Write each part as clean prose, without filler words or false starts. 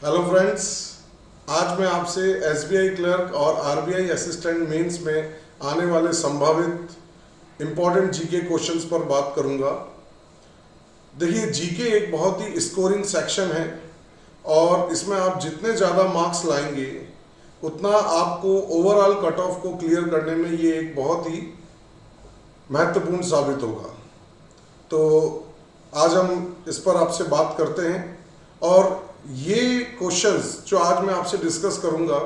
Hello friends, आज मैं आपसे एसबीआई क्लर्क और आरबीआई असिस्टेंट मेंस में आने वाले संभावित इम्पोर्टेंट जीके क्वेश्चंस पर बात करूंगा। देखिए, जीके एक बहुत ही स्कोरिंग सेक्शन है और इसमें आप जितने ज़्यादा मार्क्स लाएंगे उतना आपको ओवरऑल कट ऑफ को क्लियर करने में ये एक बहुत ही महत्वपूर्ण साबित होगा। तो आज हम इस पर आपसे बात करते हैं और ये क्वेश्चंस जो आज मैं आपसे डिस्कस करूंगा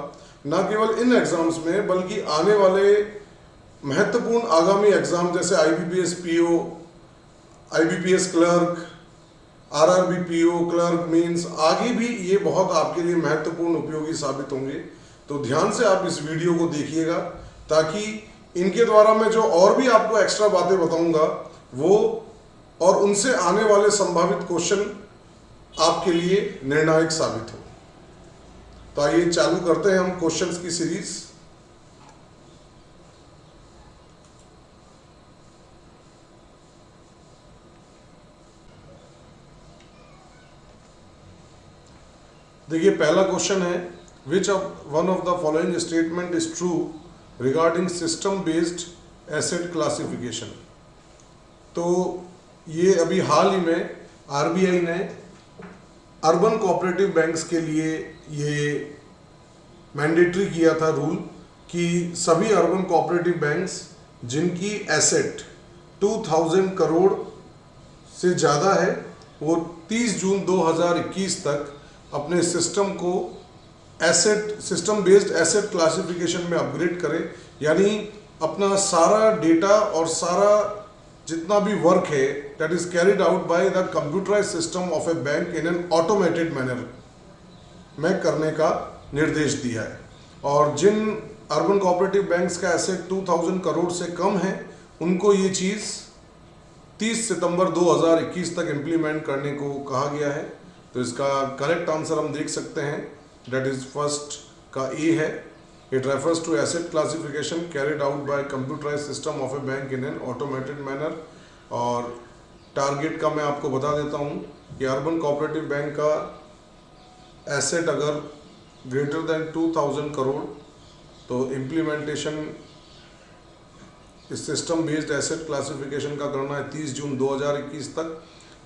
ना केवल इन एग्जाम्स में बल्कि आने वाले महत्वपूर्ण आगामी एग्जाम जैसे IBPS PO, IBPS clerk, RRB PO clerk means आगे भी ये बहुत आपके लिए महत्वपूर्ण उपयोगी साबित होंगे। तो ध्यान से आप इस वीडियो को देखिएगा ताकि इनके द्वारा मैं जो और भी आपको एक्स्ट्रा बातें बताऊंगा वो और उनसे आने वाले संभावित क्वेश्चन आपके लिए निर्णायक साबित हो। तो आइए चालू करते हैं हम क्वेश्चंस की सीरीज। देखिए, पहला क्वेश्चन है, which of one of the following statement is true regarding system based asset classification. तो ये अभी हाल ही में आरबीआई ने अर्बन कोऑपरेटिव बैंक्स के लिए ये मैंडेटरी किया था रूल कि सभी अर्बन कोऑपरेटिव बैंक्स जिनकी एसेट 2000 करोड़ से ज़्यादा है वो 30 जून 2021 तक अपने सिस्टम को सिस्टम बेस्ड एसेट क्लासिफिकेशन में अपग्रेड करें, यानी अपना सारा डेटा और सारा जितना भी वर्क है that is carried out by the computerise system of a bank in an automated manner में करने का निर्देश दिया है। और जिन अर्बन कोऑपरेटिव बैंक्स का एसेट 2000 करोड़ से कम है उनको ये चीज़ 30 सितंबर 2021 तक इम्प्लीमेंट करने को कहा गया है। तो इसका करेक्ट आंसर हम देख सकते हैं, दैट इज फर्स्ट का ए है। It refers to asset classification carried out by computerise system of a bank in an automated manner. और टारगेट का मैं आपको बता देता हूँ कि अर्बन कोऑपरेटिव बैंक का एसेट अगर ग्रेटर देन 2000 करोड़ तो इम्प्लीमेंटेशन इस सिस्टम बेस्ड एसेट क्लासिफिकेशन का करना है 30 जून 2021 तक,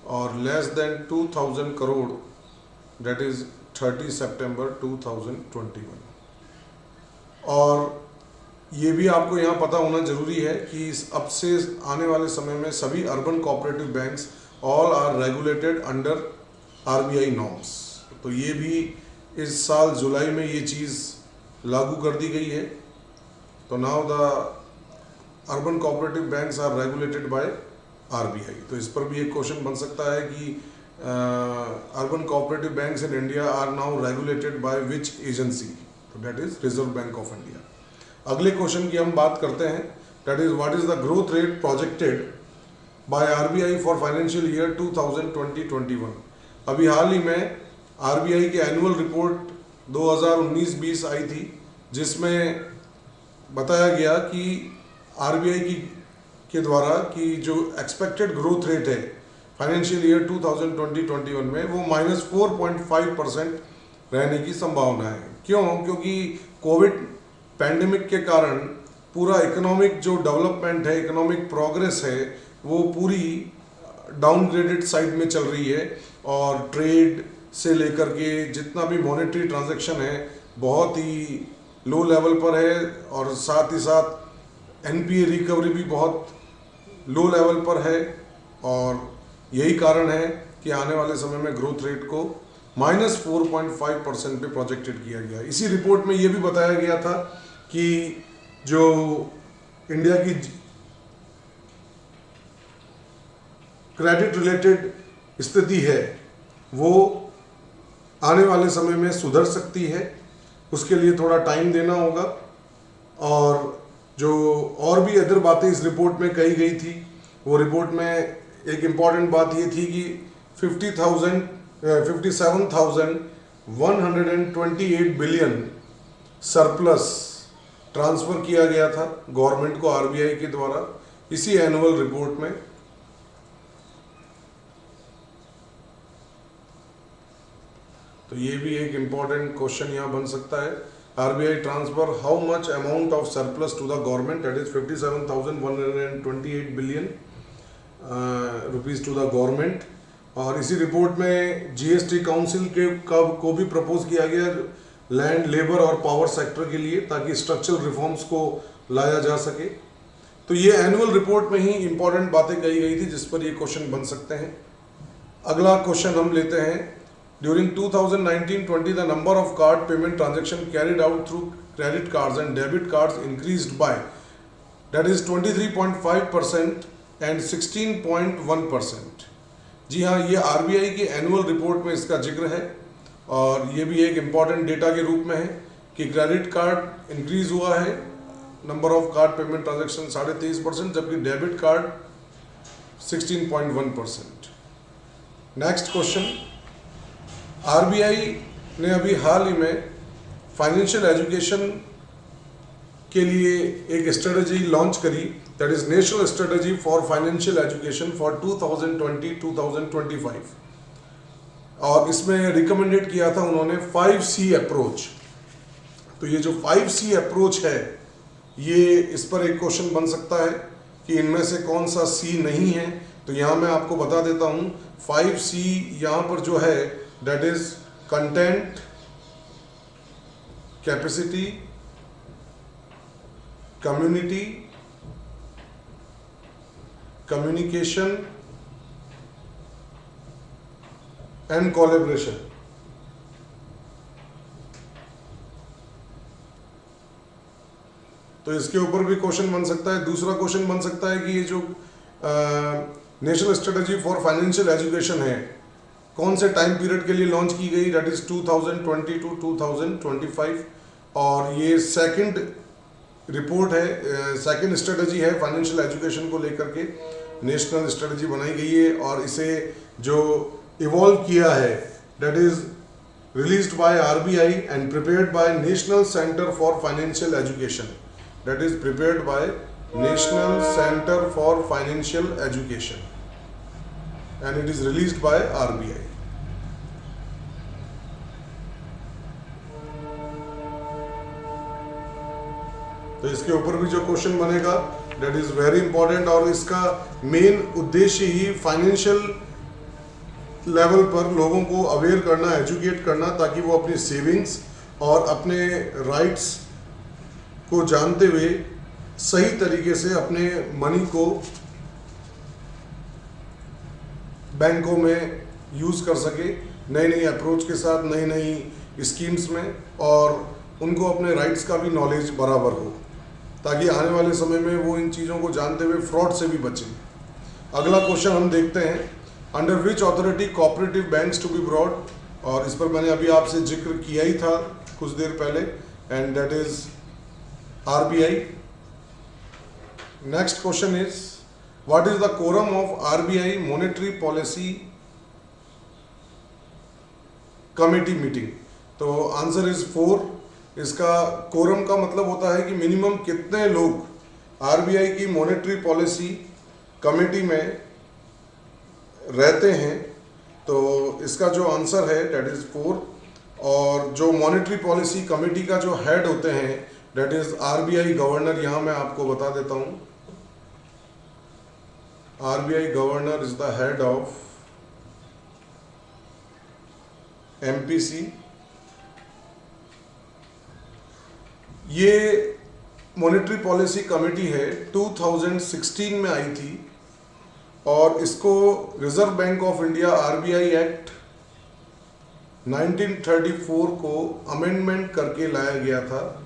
और less than 2000 crore that is 30 सितंबर 2021। और ये भी आपको यहाँ पता होना जरूरी है कि अब से आने वाले समय में सभी urban cooperative banks all are regulated under RBI norms. तो ये भी इस साल जुलाई में ये चीज़ लागू कर दी गई है। तो now the urban cooperative banks are regulated by RBI. तो इस पर भी एक क्वेश्चन बन सकता है कि urban cooperative banks in India are now regulated by which agency. तो that is reserve bank of India. अगले क्वेश्चन की हम बात करते हैं, that is what is the growth rate projected by RBI for financial year 2020-21। अभी हाल ही में आरबीआई की एनुअल रिपोर्ट 2019-20 आई थी जिसमें बताया गया कि आरबीआई के द्वारा कि जो एक्सपेक्टेड ग्रोथ रेट है फाइनेंशियल ईयर 2020-21 में वो -4.5% रहने की संभावना है। क्यों? क्योंकि कोविड पैंडेमिक के कारण पूरा इकोनॉमिक जो डेवलपमेंट है, इकोनॉमिक प्रोग्रेस है, वो पूरी डाउनग्रेडेड साइड में चल रही है और ट्रेड से लेकर के जितना भी मॉनेटरी ट्रांजैक्शन है बहुत ही लो लेवल पर है, और साथ ही साथ एनपीए रिकवरी भी बहुत लो लेवल पर है। और यही कारण है कि आने वाले समय में ग्रोथ रेट को -4.5% पे प्रोजेक्टेड किया गया। इसी रिपोर्ट में ये भी बताया गया था कि जो इंडिया की क्रेडिट रिलेटेड स्थिति है वो आने वाले समय में सुधर सकती है, उसके लिए थोड़ा टाइम देना होगा। और जो और भी अदर बातें इस रिपोर्ट में कही गई थी, वो रिपोर्ट में एक इम्पॉर्टेंट बात ये थी कि 57,128 बिलियन सरप्लस ट्रांसफ़र किया गया था गवर्नमेंट को आरबीआई के द्वारा इसी एनुअल रिपोर्ट में। तो ये भी एक इम्पॉर्टेंट क्वेश्चन यहाँ बन सकता है। RBI transfer how much amount of surplus to the government, that is 57,128 billion rupees to the government. और इसी रिपोर्ट में जीएसटी काउंसिल के को भी प्रपोज किया गया लैंड, लेबर और पावर सेक्टर के लिए, ताकि स्ट्रक्चरल रिफॉर्म्स को लाया जा सके। तो ये एनुअल रिपोर्ट में ही इंपॉर्टेंट बातें कही गई थी जिस पर ये क्वेश्चन बन सकते हैं। अगला क्वेश्चन हम लेते हैं। During 2019-20 the number of card payment transaction carried out through credit cards and debit cards increased by, that is 23.5% and 16.1%। जी हाँ, ये आरबीआई की एनुअल रिपोर्ट में इसका जिक्र है और ये भी एक इम्पॉर्टेंट डेटा के रूप में है कि क्रेडिट कार्ड इंक्रीज हुआ है, number of card payment transaction 23.5%, जबकि debit card 16.1%। Next question, RBI ने अभी हाल ही में फाइनेंशियल एजुकेशन के लिए एक स्ट्रेटजी लॉन्च करी, that is national strategy for financial education for 2020-2025, और इसमें रिकमेंडेड किया था उन्होंने 5C अप्रोच। तो ये जो 5C अप्रोच है, ये इस पर एक क्वेश्चन बन सकता है कि इनमें से कौन सा C नहीं है। तो यहाँ मैं आपको बता देता हूँ 5C यहाँ पर जो है, that is content, capacity, community, communication and collaboration. तो इसके ऊपर भी क्वेश्चन बन सकता है। दूसरा क्वेश्चन बन सकता है कि ये जो national strategy for financial education है, कौन से टाइम पीरियड के लिए लॉन्च की गई, दैट इज 2020 to 2025, और ये सेकंड रिपोर्ट है, सेकंड स्ट्रेटजी है फाइनेंशियल एजुकेशन को लेकर के नेशनल स्ट्रेटजी बनाई गई है, और इसे जो इवॉल्व किया है, that is released by RBI and prepared by national centre for financial education, that is prepared by national centre for financial education and it is released by RBI. तो इसके ऊपर भी जो क्वेश्चन बनेगा, that is very important, और इसका main उद्देश्य ही financial level पर लोगों को अवेयर करना, एजुकेट करना, ताकि वो अपनी सेविंग्स और अपने राइट्स को जानते हुए सही तरीके से अपने मनी को बैंकों में यूज़ कर सके, नई नई अप्रोच के साथ, नई नई स्कीम्स में, और उनको अपने राइट्स का भी नॉलेज बराबर हो, ताकि आने वाले समय में वो इन चीज़ों को जानते हुए फ्रॉड से भी बचें। अगला क्वेश्चन हम देखते हैं, under which authority cooperative banks to be broad, और इस पर मैंने अभी आपसे जिक्र किया ही था कुछ देर पहले, and that is RBI. Next question is, what is the quorum of RBI monetary policy committee meeting? तो आंसर इज 4। इसका कोरम का मतलब होता है कि मिनिमम कितने लोग आरबीआई की मॉनेटरी पॉलिसी कमेटी में रहते हैं। तो इसका जो आंसर है दैट इज 4, और जो मॉनेटरी पॉलिसी कमेटी का जो हेड होते हैं दैट इज आरबीआई गवर्नर। यहाँ मैं आपको बता देता हूँ, RBI governor is the head of MPC। ये मॉनेटरी पॉलिसी कमेटी है, 2016 में आई थी, और इसको reserve bank of India RBI act 1934 को अमेंडमेंट करके लाया गया था।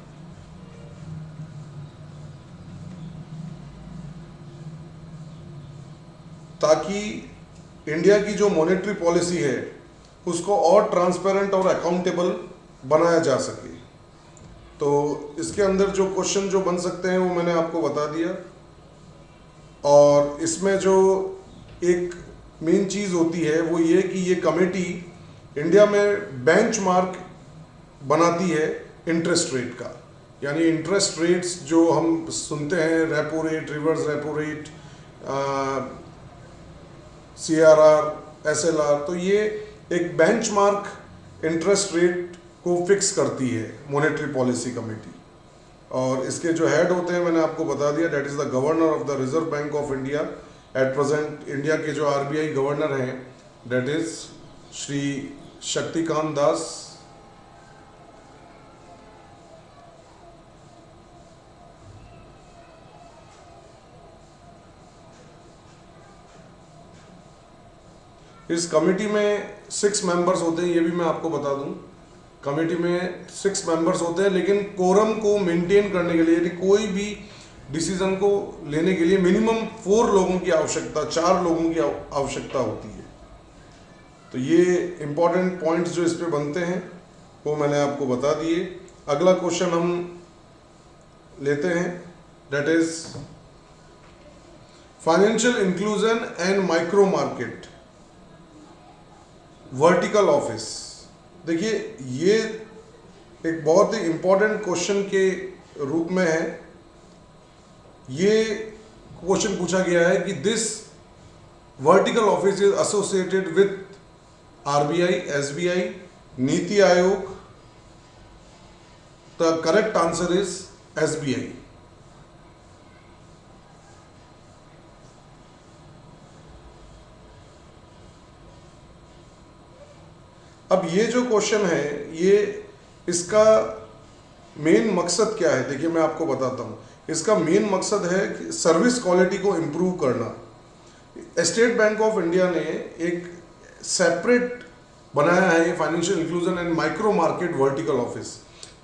ताकि इंडिया की जो मॉनेटरी पॉलिसी है उसको और ट्रांसपेरेंट और अकाउंटेबल बनाया जा सके। तो इसके अंदर जो क्वेश्चन जो बन सकते हैं वो मैंने आपको बता दिया, और इसमें जो एक मेन चीज़ होती है वो ये कि ये कमेटी इंडिया में बेंचमार्क बनाती है इंटरेस्ट रेट का, यानी इंटरेस्ट रेट्स जो हम सुनते हैं, repo rate, reverse repo rate, CRR, SLR, तो ये एक बेंचमार्क इंटरेस्ट रेट को फिक्स करती है मॉनेटरी पॉलिसी कमेटी। और इसके जो हेड होते हैं मैंने आपको बता दिया, that is the governor of the reserve bank of India. At present India के जो आरबीआई गवर्नर हैं दैट इज श्री शक्तिकांत दास। इस कमेटी में 6 मेंबर्स होते हैं, ये भी मैं आपको बता दूं। कमेटी में 6 मेंबर्स होते हैं, लेकिन कोरम को मेंटेन करने के लिए, यदि कोई भी डिसीजन को लेने के लिए मिनिमम 4 लोगों की आवश्यकता, 4 लोगों की आवश्यकता होती है। तो ये इंपॉर्टेंट पॉइंट्स जो इस पे बनते हैं वो मैंने आपको बता दिए। अगला क्वेश्चन हम लेते हैं, that is financial inclusion and micro market vertical office. देखिए ये एक बहुत ही इंपॉर्टेंट क्वेश्चन के रूप में है। ये क्वेश्चन पूछा गया है कि this vertical office is associated with RBI, SBI, NITI Aayog. The correct answer is SBI. अब ये जो क्वेश्चन है, ये इसका मेन मकसद क्या है? देखिए मैं आपको बताता हूँ। इसका मेन मकसद है कि सर्विस क्वालिटी को इम्प्रूव करना। स्टेट बैंक ऑफ इंडिया ने एक सेपरेट बनाया है financial inclusion and micro market vertical office,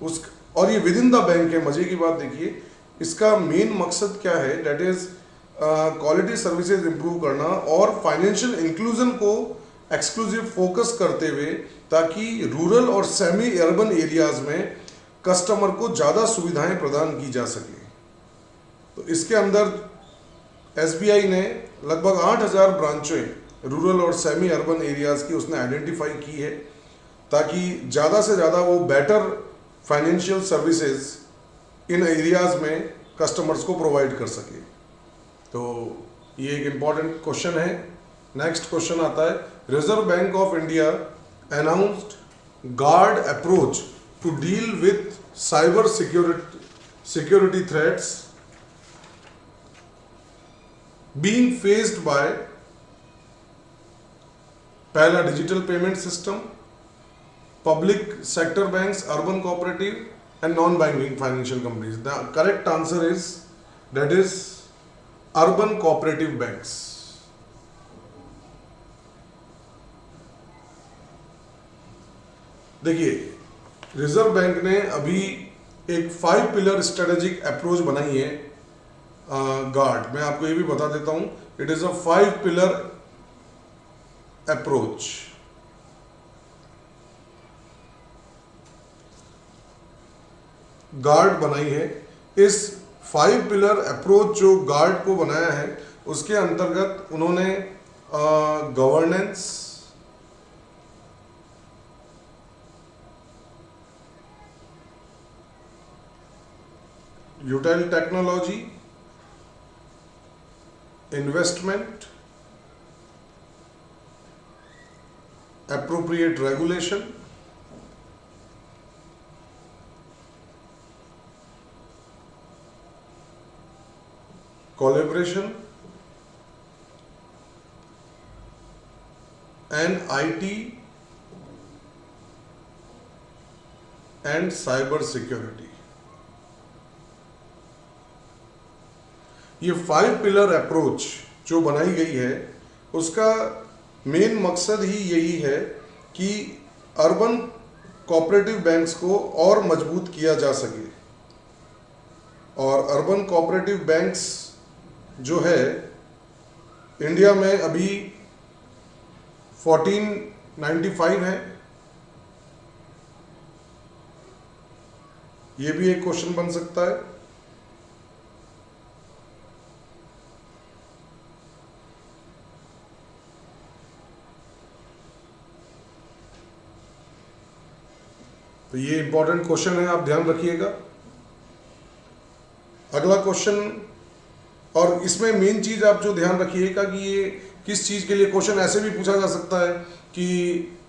उस और ये विद इन द बैंक है। मजे की बात देखिए, इसका मेन मकसद क्या है? That is quality services improve करना और फाइनेंशियल इंक्लूजन को एक्सक्लूसिव फोकस करते हुए, ताकि रूरल और सेमी अर्बन एरियाज में कस्टमर को ज़्यादा सुविधाएं प्रदान की जा सके। तो इसके अंदर एसबीआई ने लगभग 8000 ब्रांचें रूरल और सेमी अर्बन एरियाज की उसने आइडेंटिफाई की है, ताकि ज़्यादा से ज़्यादा वो better financial services in areas में कस्टमर्स को प्रोवाइड कर सके। तो ये एक इम्पॉर्टेंट क्वेश्चन है। नेक्स्ट क्वेश्चन आता है, reserve bank of India announced guard approach to deal with cyber security threats being faced by पहला digital payment system, public sector banks, urban cooperative and non banking financial companies. The correct answer is that is urban cooperative banks. देखिए reserve bank ने अभी एक 5 pillar strategic approach बनाई है guard. मैं आपको ये भी बता देता हूं, it is a 5 pillar approach. Guard बनाई है। इस 5 पिलर अप्रोच जो गार्ड को बनाया है, उसके अंतर्गत उन्होंने governance, यूटिल technology, investment, appropriate regulation, collaboration and IT and cyber security। ये 5 पिलर अप्रोच जो बनाई गई है, उसका मेन मकसद ही यही है कि अर्बन कोऑपरेटिव बैंक्स को और मजबूत किया जा सके। और अर्बन कोऑपरेटिव बैंक्स जो है इंडिया में अभी 1495 है। ये भी एक क्वेश्चन बन सकता है। तो ये इंपॉर्टेंट क्वेश्चन है, आप ध्यान रखिएगा। अगला क्वेश्चन, और इसमें मेन चीज आप जो ध्यान रखिएगा कि ये किस चीज के लिए क्वेश्चन ऐसे भी पूछा जा सकता है कि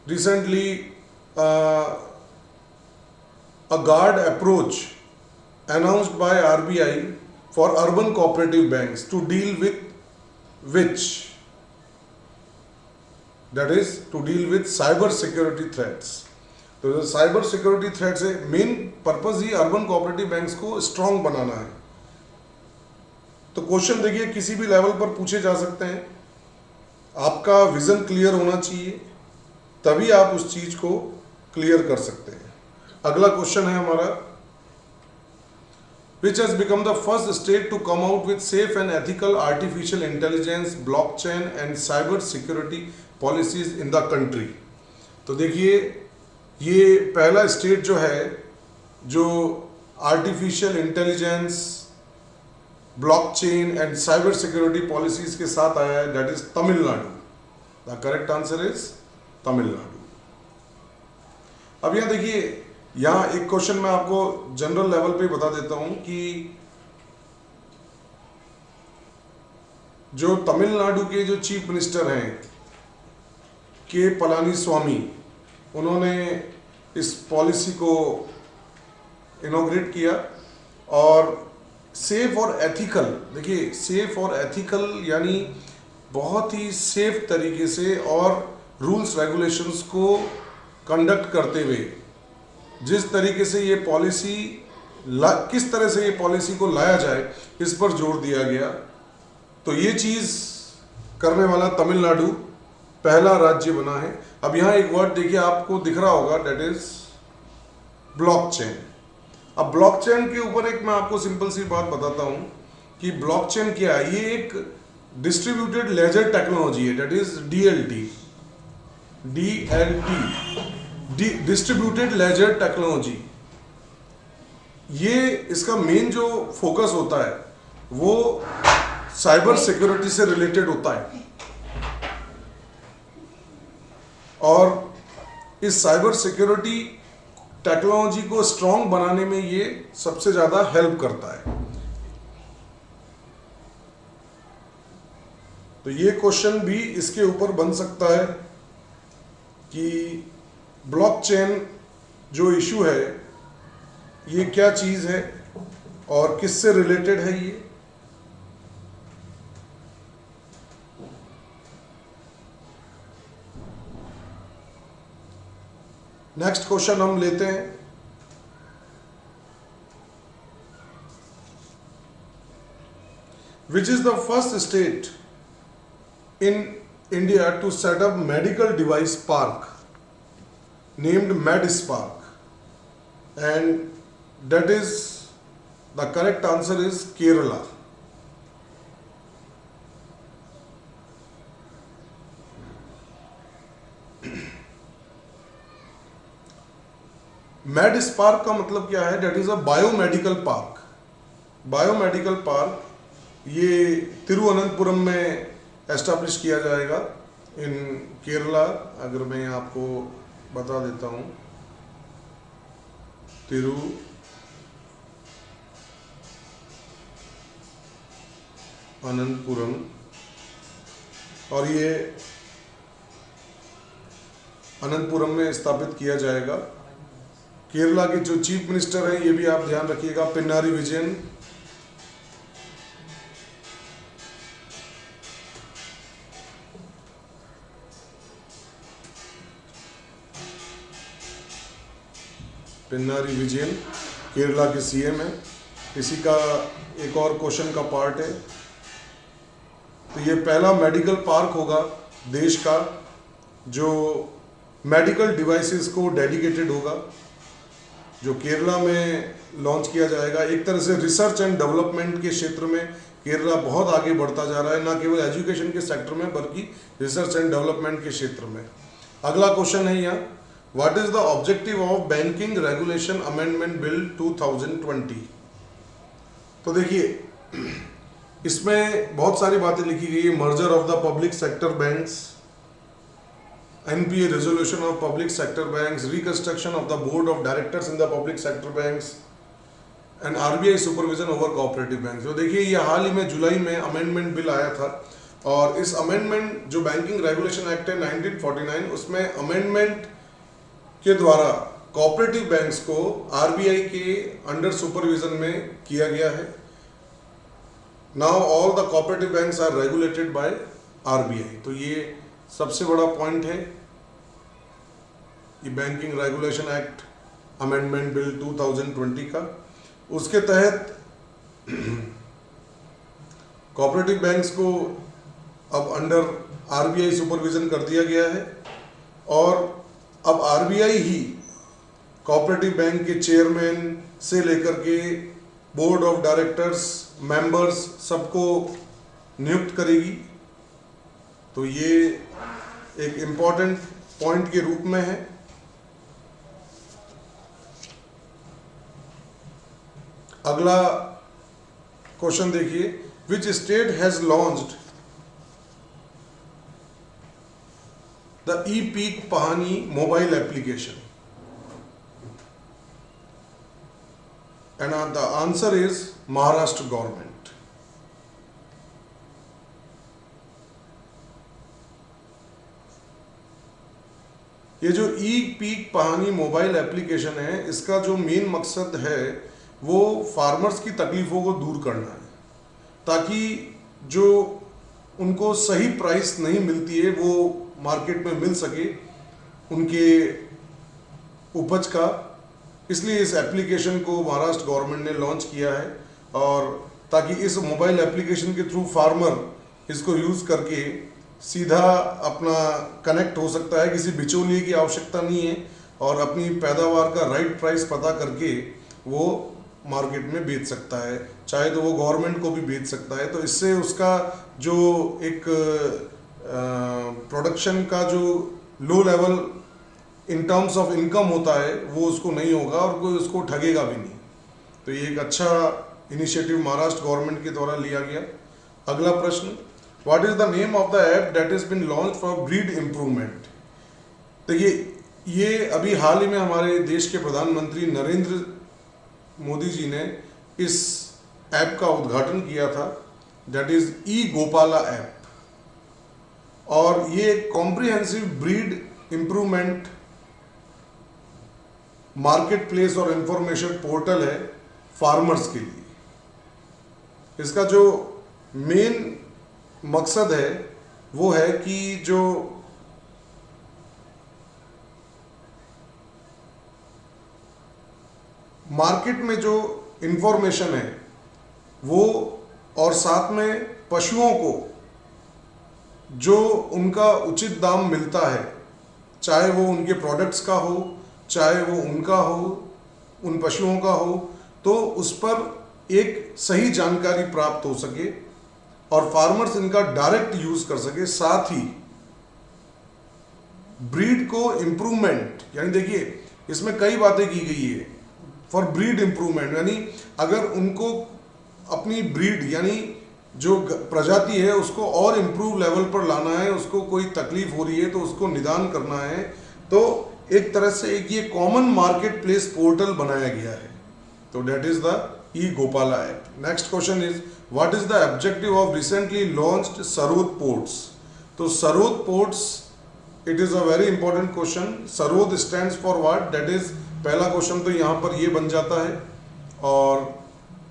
recently a guard approach announced by RBI for urban cooperative banks to deal with which? That is to deal with cyber security threats. तो जो साइबर सिक्योरिटी थ्रेट्स है, मेन पर्पस ही अर्बन कोऑपरेटिव बैंक्स को strong बनाना है। तो question देखिए किसी भी level पर पूछे जा सकते हैं, आपका विजन क्लियर होना चाहिए, तभी आप उस चीज को क्लियर कर सकते हैं। अगला क्वेश्चन है हमारा, which has become the first state to come out with safe and ethical artificial intelligence, blockchain and cyber security policies in the country। तो देखिए ये पहला स्टेट जो है जो artificial intelligence, blockchain and cyber security policies के साथ आया है, that is Tamil Nadu. The correct answer is Tamil Nadu. अब यहाँ देखिए, यहाँ एक क्वेश्चन मैं आपको जनरल लेवल पे बता देता हूं कि जो तमिलनाडु के जो चीफ मिनिस्टर हैं के पलानी स्वामी, उन्होंने इस पॉलिसी को इनॉग्रेट किया। और सेफ और एथिकल, देखिए सेफ और एथिकल यानी बहुत ही सेफ तरीके से और रूल्स रेगुलेशंस को कंडक्ट करते हुए जिस तरीके से ये पॉलिसी किस तरह से ये पॉलिसी को लाया जाए, इस पर जोर दिया गया। तो ये चीज़ करने वाला तमिलनाडु पहला राज्य बना है। अब यहाँ एक वर्ड देखिए आपको दिख रहा होगा, दैट इज ब्लॉकचेन। अब ब्लॉकचेन के ऊपर एक मैं आपको सिंपल सी बात बताता हूँ कि ब्लॉकचेन क्या है। ये एक डिस्ट्रीब्यूटेड लेजर टेक्नोलॉजी है, that is DLT, distributed laser technology. ये इसका मेन जो फोकस होता है वो साइबर सिक्योरिटी से रिलेटेड होता है, और इस साइबर सिक्योरिटी टेक्नोलॉजी को स्ट्रांग बनाने में ये सबसे ज्यादा हेल्प करता है। तो ये क्वेश्चन भी इसके ऊपर बन सकता है कि ब्लॉकचेन जो इशू है ये क्या चीज है और किससे रिलेटेड है ये। नेक्स्ट क्वेश्चन हम लेते हैं, which is the first state in India to set up medical device park named MedSpark, and that is the correct answer is Kerala। MedSpark का मतलब क्या है, that is a biomedical park. Biomedical park ये तिरुवनंतपुरम में establish किया जाएगा इन केरला। अगर मैं आपको बता देता हूँ, तिरुवनंतपुरम, और ये अनंतपुरम में स्थापित किया जाएगा। केरला के जो चीफ मिनिस्टर हैं, ये भी आप ध्यान रखिएगा, पिनारी विजयन। पिनारी विजयन केरला के CM है। इसी का एक और क्वेश्चन का पार्ट है। तो ये पहला मेडिकल पार्क होगा देश का जो मेडिकल डिवाइसेस को डेडिकेटेड होगा, जो केरला में लॉन्च किया जाएगा। एक तरह से रिसर्च एंड डेवलपमेंट के क्षेत्र में केरला बहुत आगे बढ़ता जा रहा है, ना केवल एजुकेशन के सेक्टर में बल्कि रिसर्च एंड डेवलपमेंट के क्षेत्र में। अगला क्वेश्चन है यहाँ, what is the objective of banking regulation amendment bill 2020। तो देखिए इसमें बहुत सारी बातें लिखी गई है। Merger of the public sector banks, NPA resolution of public sector banks, reconstruction of the board of directors in the public sector banks and RBI supervision over cooperative banks। तो देखिए ये हाल ही में जुलाई में अमेंडमेंट बिल आया था, और इस अमेंडमेंट जो बैंकिंग रेगुलेशन एक्ट है 1949, उसमें अमेंडमेंट के द्वारा कोऑपरेटिव बैंक्स को आरबीआई के अंडर सुपरविजन में किया गया है। Now all the cooperative banks are regulated by RBI. तो ये सबसे बड़ा पॉइंट है ये banking regulation act amendment bill 2020 का। उसके तहत कोऑपरेटिव बैंक्स को अब अंडर आरबीआई सुपरविजन कर दिया गया है और अब आरबीआई ही कोऑपरेटिव बैंक के चेयरमैन से लेकर के बोर्ड ऑफ डायरेक्टर्स, मेंबर्स सबको नियुक्त करेगी। तो ये एक इम्पॉर्टेंट पॉइंट के रूप में है। अगला क्वेश्चन देखिए, which state has launched the E Peek Pahani mobile application? And the answer is Maharashtra government. ये जो E Peek Pahani mobile application है, इसका जो मेन मकसद है वो फार्मर्स की तकलीफों को दूर करना है, ताकि जो उनको सही प्राइस नहीं मिलती है वो मार्केट में मिल सके उनके उपज का। इसलिए इस एप्लीकेशन को महाराष्ट्र गवर्नमेंट ने लॉन्च किया है, और ताकि इस मोबाइल एप्लीकेशन के थ्रू फार्मर इसको यूज़ करके सीधा अपना कनेक्ट हो सकता है, किसी बिचौलिए की आवश्यकता नहीं है, और अपनी पैदावार का राइट प्राइस पता करके वो मार्केट में बेच सकता है, चाहे तो वो गवर्नमेंट को भी बेच सकता है। तो इससे उसका जो एक प्रोडक्शन का जो low level in terms of income होता है वो उसको नहीं होगा और कोई उसको ठगेगा भी नहीं। तो ये एक अच्छा इनिशिएटिव महाराष्ट्र गवर्नमेंट के द्वारा लिया गया। अगला प्रश्न, what is the name of the app that is been launch for breed improvement? देखिए, ये अभी हाल ही में हमारे देश के प्रधानमंत्री नरेंद्र मोदी जी ने इस ऐप का उद्घाटन किया था, that is E Gopala app. और ये एक comprehensive breed improvement market place और इंफॉर्मेशन पोर्टल है फार्मर्स के लिए। इसका जो मेन मकसद है वो है कि जो मार्केट में जो इंफॉर्मेशन है वो, और साथ में पशुओं को जो उनका उचित दाम मिलता है, चाहे वो उनके प्रोडक्ट्स का हो, चाहे वो उनका हो, उन पशुओं का हो, तो उस पर एक सही जानकारी प्राप्त हो सके और फार्मर्स इनका डायरेक्ट यूज कर सके। साथ ही ब्रीड को इम्प्रूवमेंट, यानी देखिए इसमें कई बातें की गई है फॉर ब्रीड इम्प्रूवमेंट, यानी अगर उनको अपनी ब्रीड यानी जो प्रजाति है उसको और इम्प्रूव लेवल पर लाना है, उसको कोई तकलीफ हो रही है तो उसको निदान करना है, तो एक तरह से एक ये कॉमन मार्केट प्लेस पोर्टल बनाया गया है। तो that is the E Gopala app. Next question is, what is the objective of recently launched SAROD ports? तो SAROD ports, it is a very important question. SAROD stands for what? That is, पहला question तो यहाँ पर ये बन जाता है, और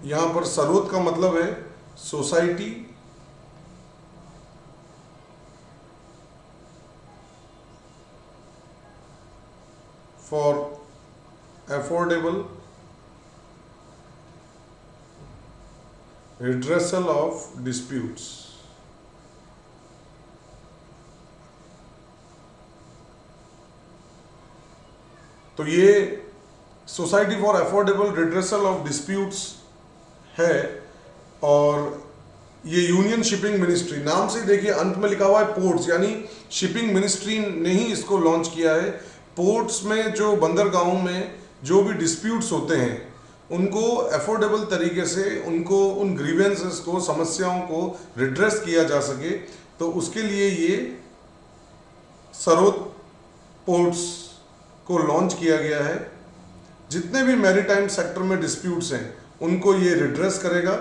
यहाँ पर सरोद का मतलब है society for affordable redressal of disputes. तो ये society for affordable redressal of disputes है, और ये यूनियन शिपिंग मिनिस्ट्री, नाम से देखिए अंत में लिखा हुआ है पोर्ट्स, यानी शिपिंग मिनिस्ट्री ने ही इसको लॉन्च किया है। पोर्ट्स में जो बंदरगाहों में जो भी डिस्प्यूट्स होते हैं उनको अफोर्डेबल तरीके से उनको उन ग्रीवेंसेस को, समस्याओं को रिड्रेस किया जा सके, तो उसके लिए ये सरोद पोर्ट्स को लॉन्च किया गया है। जितने भी मैरीटाइम सेक्टर में डिस्प्यूट्स हैं उनको ये रिड्रेस करेगा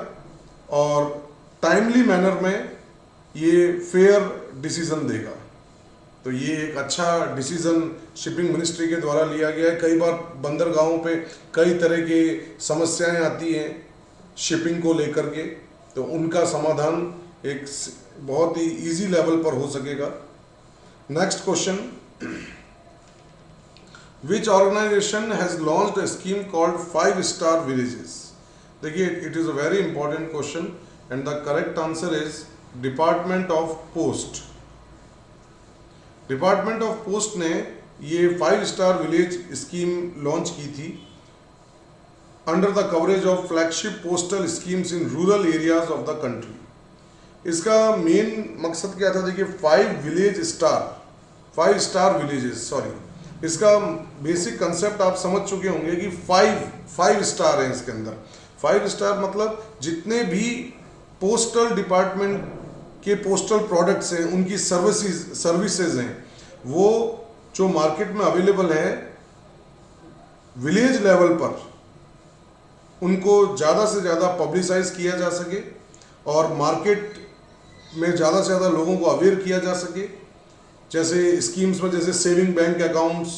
और टाइमली मैनर में ये फेयर डिसीजन देगा। तो ये एक अच्छा डिसीजन शिपिंग मिनिस्ट्री के द्वारा लिया गया है। कई बार बंदरगाहों पे कई तरह की समस्याएं आती हैं शिपिंग को लेकर के, तो उनका समाधान एक बहुत ही इजी लेवल पर हो सकेगा। Next question, which organization has launched a scheme called 5 star villages? देखिए, it is a very important question and the correct answer is department of post. Department of post ने ये 5 स्टार विलेज स्कीम लॉन्च की थी under the coverage of flagship postal schemes in rural areas of the country. इसका main मकसद क्या था? देखिए, 5 star villages, sorry, इसका बेसिक कंसेप्ट आप समझ चुके होंगे कि 5 स्टार हैं इसके अंदर। 5 स्टार मतलब जितने भी पोस्टल डिपार्टमेंट के पोस्टल प्रोडक्ट्स हैं, उनकी सर्विसेज हैं, वो जो मार्केट में अवेलेबल है विलेज लेवल पर, उनको ज़्यादा से ज़्यादा पब्लिसाइज किया जा सके और मार्केट में ज़्यादा से ज़्यादा लोगों को अवेयर किया जा सके। जैसे स्कीम्स में जैसे saving bank accounts,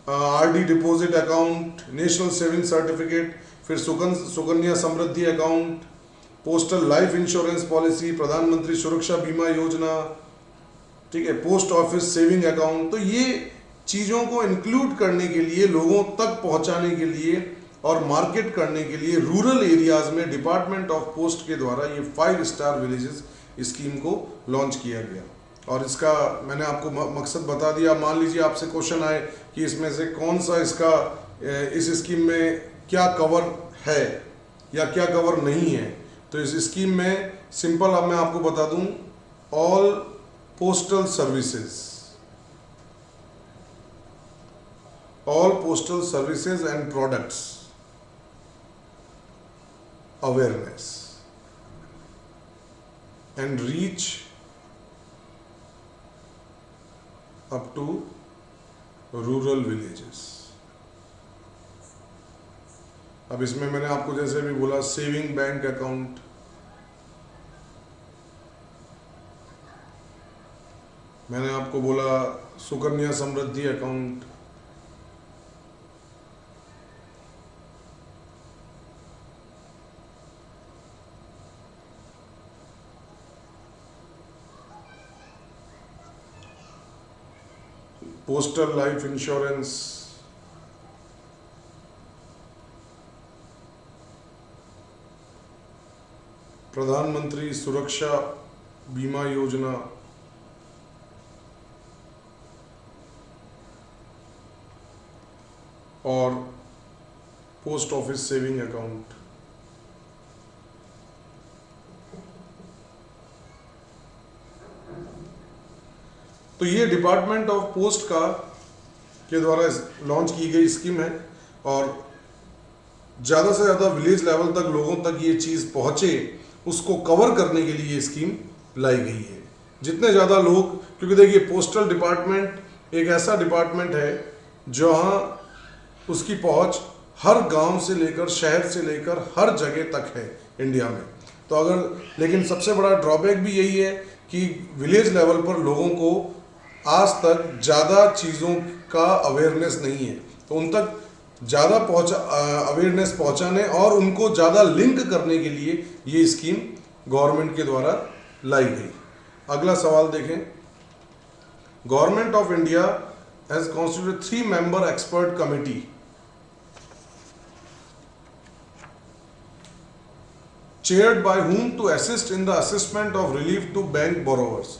RD deposit account, national saving certificate, फिर Sukanya Samriddhi account, postal life insurance policy, Pradhan Mantri Suraksha बीमा योजना, ठीक है, पोस्ट ऑफिस सेविंग अकाउंट। तो ये चीज़ों को इंक्लूड करने के लिए, लोगों तक पहुंचाने के लिए और मार्केट करने के लिए रूरल एरियाज में डिपार्टमेंट ऑफ पोस्ट के द्वारा ये 5 स्टार विलेजेस स्कीम को लॉन्च किया गया। और इसका मैंने आपको मकसद बता दिया। मान लीजिए आपसे क्वेश्चन आए कि इसमें से कौन सा इसका इस स्कीम में क्या कवर है या क्या कवर नहीं है, तो इस स्कीम में सिंपल अब मैं आपको बता दूं, all postal services and products awareness and reach up to rural villages। अब इसमें मैंने आपको जैसे भी बोला, सेविंग बैंक अकाउंट, मैंने आपको बोला Sukanya Samriddhi account, postal life insurance, प्रधानमंत्री सुरक्षा बीमा योजना, और पोस्ट ऑफिस सेविंग अकाउंट। तो ये डिपार्टमेंट ऑफ पोस्ट के द्वारा लॉन्च की गई स्कीम है और ज़्यादा से ज़्यादा विलेज लेवल तक लोगों तक ये चीज़ पहुँचे, उसको कवर करने के लिए ये स्कीम लाई गई है। जितने ज़्यादा लोग, क्योंकि देखिए पोस्टल डिपार्टमेंट एक ऐसा डिपार्टमेंट है जहाँ उसकी पहुँच हर गांव से लेकर शहर से लेकर हर जगह तक है इंडिया में। तो अगर, लेकिन सबसे बड़ा ड्रॉबैक भी यही है कि विलेज लेवल पर लोगों को आज तक ज़्यादा चीज़ों का अवेयरनेस नहीं है, तो उन तक ज़्यादा अवेयरनेस पहुंचाने और उनको ज़्यादा लिंक करने के लिए ये स्कीम गवर्नमेंट के द्वारा लाई गई। अगला सवाल देखें, government of India has constituted 3 member expert committee chaired by whom to assist in the assessment of relief to bank borrowers।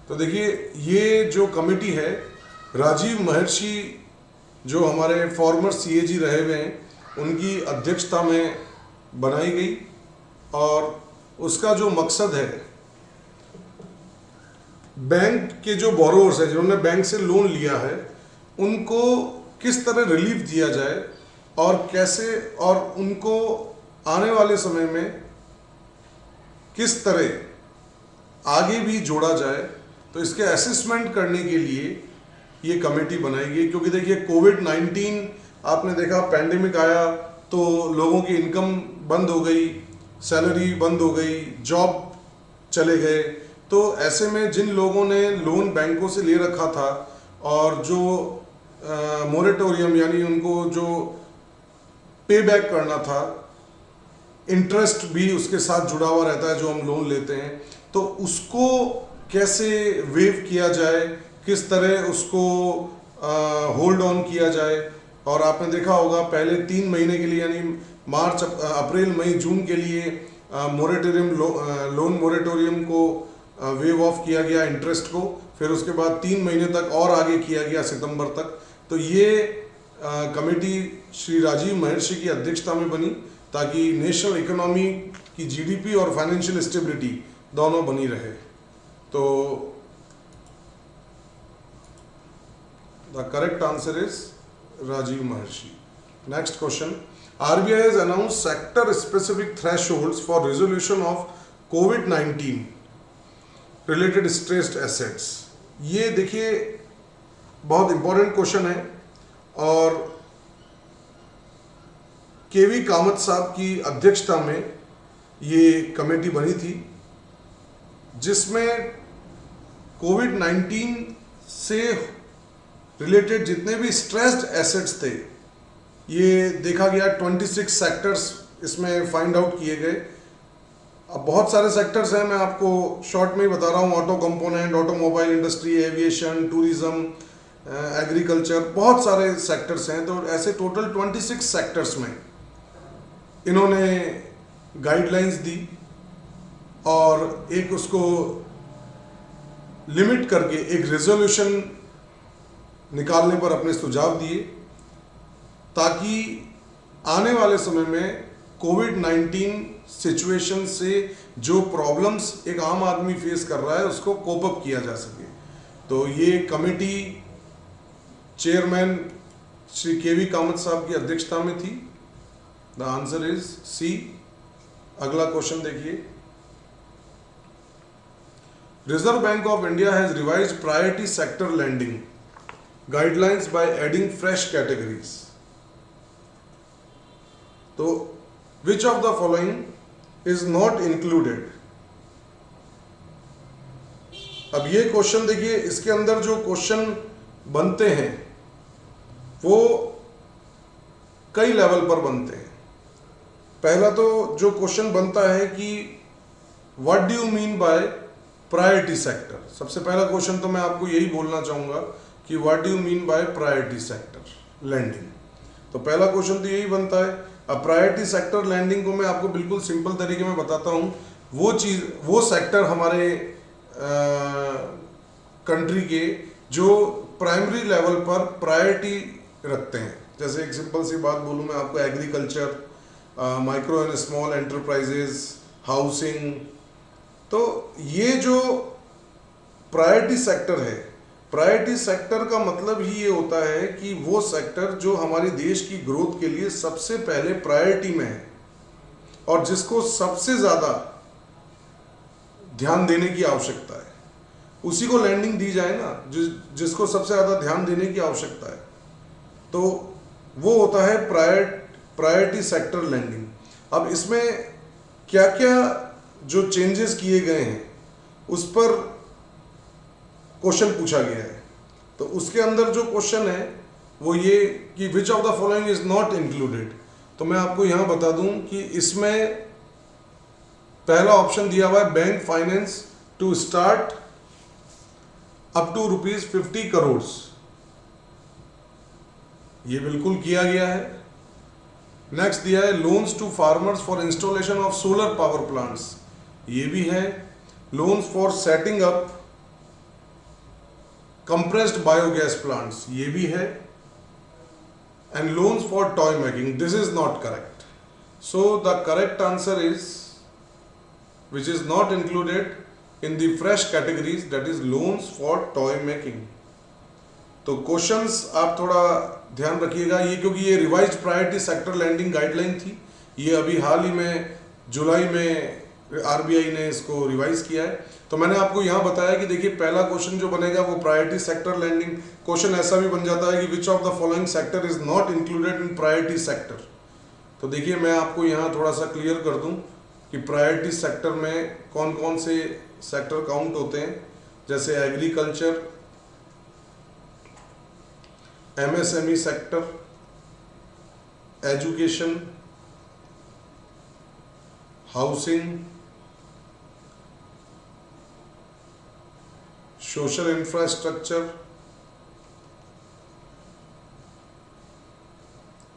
तो देखिए, ये जो कमेटी है, राजीव महर्षि जो हमारे फॉर्मर सीएजी रहे हुए हैं, उनकी अध्यक्षता में बनाई गई और उसका जो मकसद है, बैंक के जो बोरोवर्स हैं, जिन्होंने बैंक से लोन लिया है, उनको किस तरह रिलीफ दिया जाए और कैसे, और उनको आने वाले समय में किस तरह आगे भी जोड़ा जाए, तो इसके असेसमेंट करने के लिए ये कमेटी बनाई गई। क्योंकि देखिए कोविड-19 आपने देखा, पैंडेमिक आया तो लोगों की इनकम बंद हो गई, सैलरी बंद हो गई, जॉब चले गए, तो तो ऐसे में जिन लोगों ने लोन बैंकों से ले रखा था और जो मोरेटोरियम यानी उनको जो पे बैक करना था, इंटरेस्ट भी उसके साथ जुड़ा हुआ रहता है जो हम लोन लेते हैं, तो उसको कैसे वेव किया जाए, किस तरह उसको होल्ड ऑन किया जाए। और आपने देखा होगा पहले 3 महीने के लिए यानी मार्च, अप्रैल, मई, जून के लिए मोरेटोरियम लोन मोरेटोरियम को वेव ऑफ किया गया इंटरेस्ट को, फिर उसके बाद 3 महीने तक और आगे किया गया सितंबर तक। तो ये कमेटी श्री राजीव महर्षि की अध्यक्षता में बनी ताकि नेशनल इकोनॉमी की जीडीपी और फाइनेंशियल स्टेबिलिटी दोनों बनी रहे। तो the correct answer is Rajiv Mehrishi. Next question, RBI has announced sector specific thresholds for resolution of COVID-19 related stressed assets। ये देखिए बहुत इंपॉर्टेंट क्वेश्चन है और केवी कामत साहब की अध्यक्षता में ये कमेटी बनी थी जिसमें कोविड-19 से रिलेटेड जितने भी स्ट्रेस्ड एसेट्स थे ये देखा गया। 26 सेक्टर्स इसमें फाइंड आउट किए गए। अब बहुत सारे सेक्टर्स हैं, मैं आपको शॉर्ट में ही बता रहा हूँ। Auto component, automobile industry, aviation, tourism, agriculture, बहुत सारे सेक्टर्स हैं। तो ऐसे टोटल 26 सेक्टर्स में इन्होंने गाइडलाइंस दी और एक उसको लिमिट करके एक रेजोल्यूशन निकालने पर अपने सुझाव दिए ताकि आने वाले समय में कोविड-19 सिचुएशन से जो प्रॉब्लम्स एक आम आदमी फेस कर रहा है उसको कोप अप किया जा सके। तो ये committee chairman Shri KV Kamath साहब की अध्यक्षता में थी। The answer is C. अगला क्वेश्चन देखिए, reserve bank of India has revised priority sector lending guidelines by adding fresh categories. तो which of the following is not included. अब ये क्वेश्चन देखिए, इसके अंदर जो क्वेश्चन बनते हैं वो कई लेवल पर बनते हैं। पहला तो जो क्वेश्चन बनता है कि what do you mean by priority sector. सबसे पहला क्वेश्चन तो मैं आपको यही बोलना चाहूंगा कि what do you mean by priority sector landing. तो पहला क्वेश्चन तो यही बनता है। अब प्रायोरिटी सेक्टर लैंडिंग को मैं आपको बिल्कुल सिंपल तरीके में बताता हूँ। वो सेक्टर हमारे कंट्री के जो प्राइमरी लेवल पर प्रायोरिटी रखते हैं। जैसे एक सिंपल सी बात बोलूँ मैं आपको, agriculture, micro and small enterprises, housing. तो ये जो प्रायोरिटी सेक्टर है, प्रायोरिटी सेक्टर का मतलब ही ये होता है कि वो सेक्टर जो हमारे देश की ग्रोथ के लिए सबसे पहले प्रायोरिटी में है और जिसको सबसे ज़्यादा ध्यान देने की आवश्यकता है, उसी को लैंडिंग दी जाए ना, जिसको सबसे ज़्यादा ध्यान देने की आवश्यकता है। तो वो होता है प्रायोरिटी सेक्टर लैंडिंग। अब इसमें क्या क्या जो चेंजेस किए गए हैं उस पर क्वेश्चन पूछा गया है। तो उसके अंदर जो क्वेश्चन है वो ये कि which of the following is not included. तो मैं आपको यहां बता दूं कि इसमें पहला ऑप्शन दिया हुआ है bank finance to start up to ₹50 crore. ये बिल्कुल किया गया है। नेक्स्ट दिया है loans to farmers for installation of solar power plants. ये भी है। Loans for setting up compressed biogas plants, ये भी है। And loans for toy making, this is not correct. So the correct answer is which is not included in the fresh categories, that is loans for toy making। तो questions आप थोड़ा ध्यान रखिएगा ये, क्योंकि ये revised priority sector landing guideline थी। ये अभी हाल ही में जुलाई में आरबीआई ने इसको रिवाइज किया है। तो मैंने आपको यहाँ बताया कि देखिए पहला क्वेश्चन जो बनेगा वो प्रायोरिटी सेक्टर लैंडिंग। क्वेश्चन ऐसा भी बन जाता है कि which of the following sector is not included in priority sector. तो देखिए मैं आपको यहाँ थोड़ा सा क्लियर कर दूँ कि प्रायोरिटी सेक्टर में कौन कौन से सेक्टर काउंट होते हैं, जैसे agriculture, MSME sector, education, housing, social infrastructure,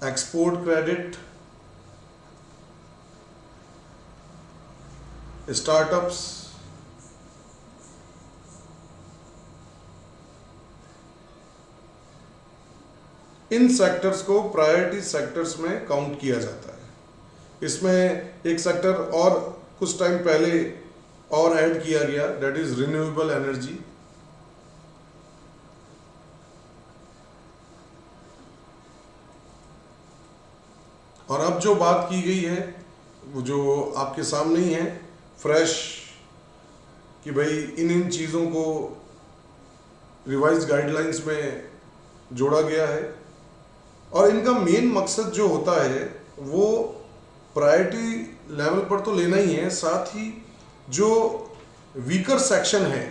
export credit, startups, इन सेक्टर्स को प्रायोरिटी सेक्टर्स में काउंट किया जाता है। इसमें एक सेक्टर और कुछ टाइम पहले और ऐड किया गया, दैट इज रिन्यूएबल एनर्जी। और अब जो बात की गई है वो जो आपके सामने ही है, फ्रेश, कि भाई इन चीज़ों को रिवाइज गाइडलाइंस में जोड़ा गया है। और इनका मेन मकसद जो होता है वो प्रायोरिटी लेवल पर तो लेना ही है, साथ ही जो वीकर सेक्शन है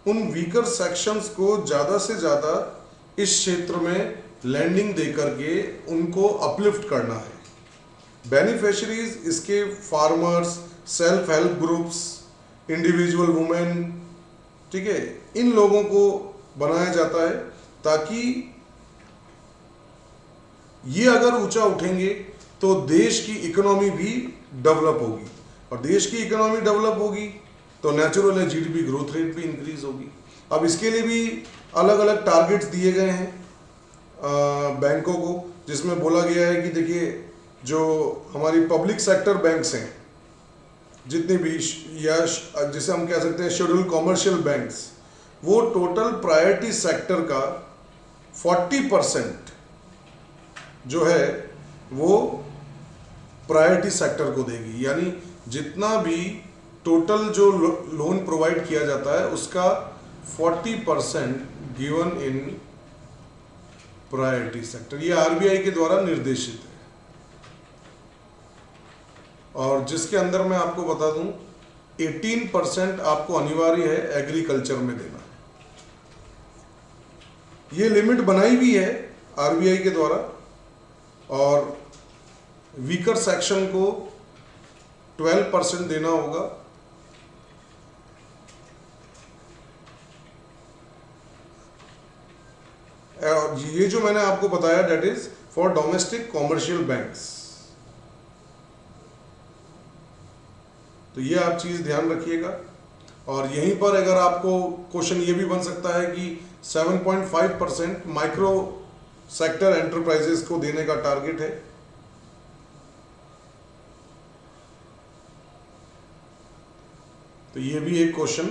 उन वीकर सेक्शंस को ज़्यादा से ज़्यादा इस क्षेत्र में लैंडिंग दे करके उनको अपलिफ्ट करना है। बेनिफिशरीज इसके farmers, self help groups, individual women, ठीक है, इन लोगों को बनाया जाता है ताकि ये अगर ऊंचा उठेंगे तो देश की इकोनॉमी भी डेवलप होगी, और देश की इकोनॉमी डेवलप होगी तो नेचुरल है जीडीपी ग्रोथ रेट भी इंक्रीज होगी। अब इसके लिए भी अलग अलग टारगेट्स दिए गए हैं बैंकों को, जिसमें बोला गया है कि देखिए जो हमारी पब्लिक सेक्टर बैंक्स हैं जितने भी, या जिसे हम कह सकते हैं शेड्यूल कॉमर्शियल बैंक्स, वो टोटल प्रायोरिटी सेक्टर का 40% जो है वो प्रायोरिटी सेक्टर को देगी। यानी जितना भी टोटल जो लोन प्रोवाइड किया जाता है उसका 40% गिवन इन प्रायोरिटी सेक्टर। ये आरबीआई के द्वारा निर्देशित है। और जिसके अंदर मैं आपको बता दूं 18% आपको अनिवार्य है एग्रीकल्चर में देना। ये लिमिट बनाई भी है आरबीआई के द्वारा, और वीकर सेक्शन को 12% देना होगा। ये जो मैंने आपको बताया that is for domestic commercial banks. तो ये आप चीज ध्यान रखिएगा। और यहीं पर अगर आपको क्वेश्चन ये भी बन सकता है कि 7.5% माइक्रो सेक्टर एंटरप्राइजेस को देने का टारगेट है। तो ये भी एक क्वेश्चन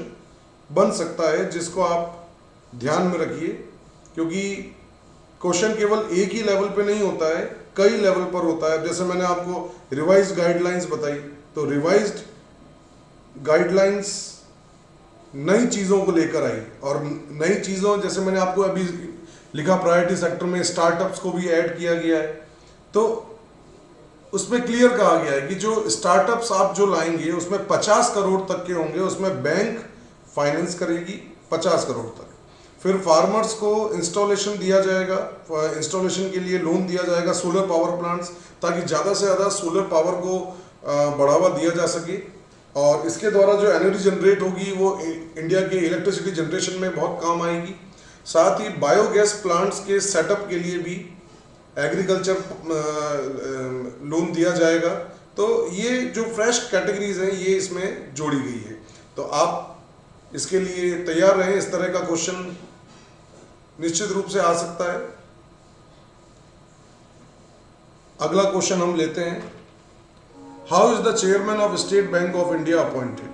बन सकता है जिसको आप ध्यान में रखिए, क्योंकि क्वेश्चन केवल एक ही लेवल पे नहीं होता है, कई लेवल पर होता है। जैसे मैंने आपको रिवाइज्ड गाइडलाइंस बताई, तो रिवाइज्ड गाइडलाइंस नई चीज़ों को लेकर आई, और नई चीज़ों जैसे मैंने आपको अभी लिखा प्रायोरिटी सेक्टर में स्टार्टअप्स को भी ऐड किया गया है। तो उसमें क्लियर कहा गया है कि जो स्टार्टअप्स आप जो लाएंगे उसमें 50 करोड़ तक के होंगे, उसमें बैंक फाइनेंस करेगी 50 करोड़ तक। फिर फार्मर्स को इंस्टॉलेशन दिया जाएगा, इंस्टॉलेशन के लिए लोन दिया जाएगा सोलर पावर प्लांट्स, ताकि ज़्यादा से ज़्यादा सोलर पावर को बढ़ावा दिया जा सके, और इसके द्वारा जो एनर्जी जनरेट होगी वो इंडिया के इलेक्ट्रिसिटी जनरेशन में बहुत काम आएगी। साथ ही बायोगैस प्लांट्स के सेटअप के लिए भी एग्रीकल्चर लोन दिया जाएगा। तो ये जो फ्रेश कैटेगरीज हैं ये इसमें जोड़ी गई है। तो आप इसके लिए तैयार रहें, इस तरह का क्वेश्चन निश्चित रूप से आ सकता है। अगला क्वेश्चन हम लेते हैं, how is the chairman of state bank of India appointed.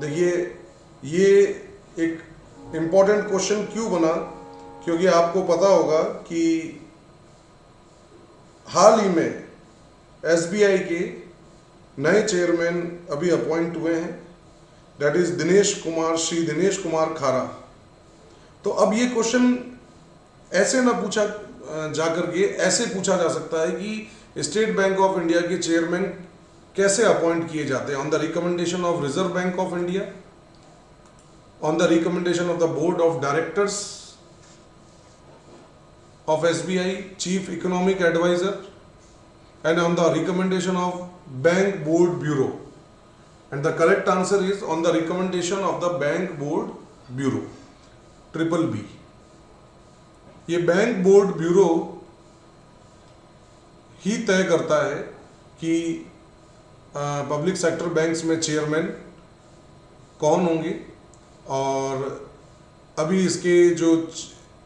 देखिए ये एक इम्पॉर्टेंट क्वेश्चन क्यों बना, क्योंकि आपको पता होगा कि हाल ही में एसबीआई के नए चेयरमैन अभी अपॉइंट हुए हैं, दैट इज श्री दिनेश कुमार खारा। तो अब ये क्वेश्चन ऐसे ना पूछा जा करके ऐसे पूछा जा सकता है कि स्टेट बैंक ऑफ इंडिया के चेयरमैन कैसे अपॉइंट किए जाते हैं? On the recommendation of reserve bank of India, on the recommendation of the board of directors of SBI, Chief Economic Advisor, and on the recommendation of Bank Board Bureau. And the correct answer is on the recommendation of the Bank Board Bureau, triple B. ये bank board bureau ही तय करता है कि public sector banks में chairman कौन होंगे, और अभी इसके जो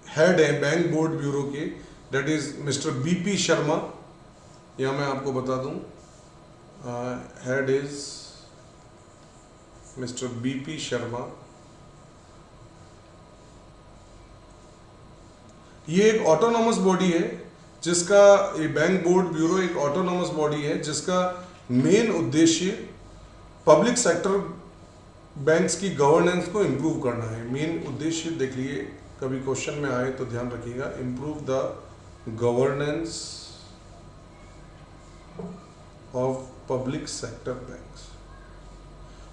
हेड है बैंक बोर्ड ब्यूरो के, that is mister BP Sharma. या मैं आपको बता दूं, head is mister BP Sharma. ये एक ऑटोनॉमस बॉडी है जिसका, ये बैंक बोर्ड ब्यूरो एक ऑटोनॉमस बॉडी है जिसका मेन उद्देश्य पब्लिक सेक्टर बैंक्स की गवर्नेंस को इम्प्रूव करना है। मेन उद्देश्य देख लिए, कभी क्वेश्चन में आए तो ध्यान रखिएगा, improve the governance of public sector banks.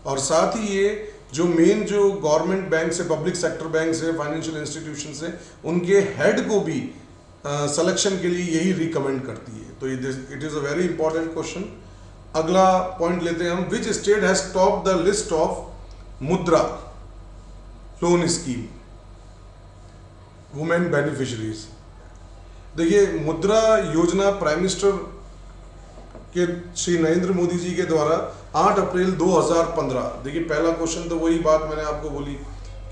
और साथ ही ये जो मेन जो गवर्नमेंट बैंक है, पब्लिक सेक्टर बैंक है, फाइनेंशियल इंस्टीट्यूशन है, उनके हेड को भी सिलेक्शन के लिए यही रिकमेंड करती है। तो it is a very important question. अगला पॉइंट लेते हैं हम, विच state has top the list of मुद्रा लोन स्कीम वुमेन बेनिफिशरीज। देखिए, मुद्रा योजना प्राइम मिनिस्टर के श्री नरेंद्र मोदी जी के द्वारा 8 अप्रैल 2015, देखिए पहला क्वेश्चन तो वही बात मैंने आपको बोली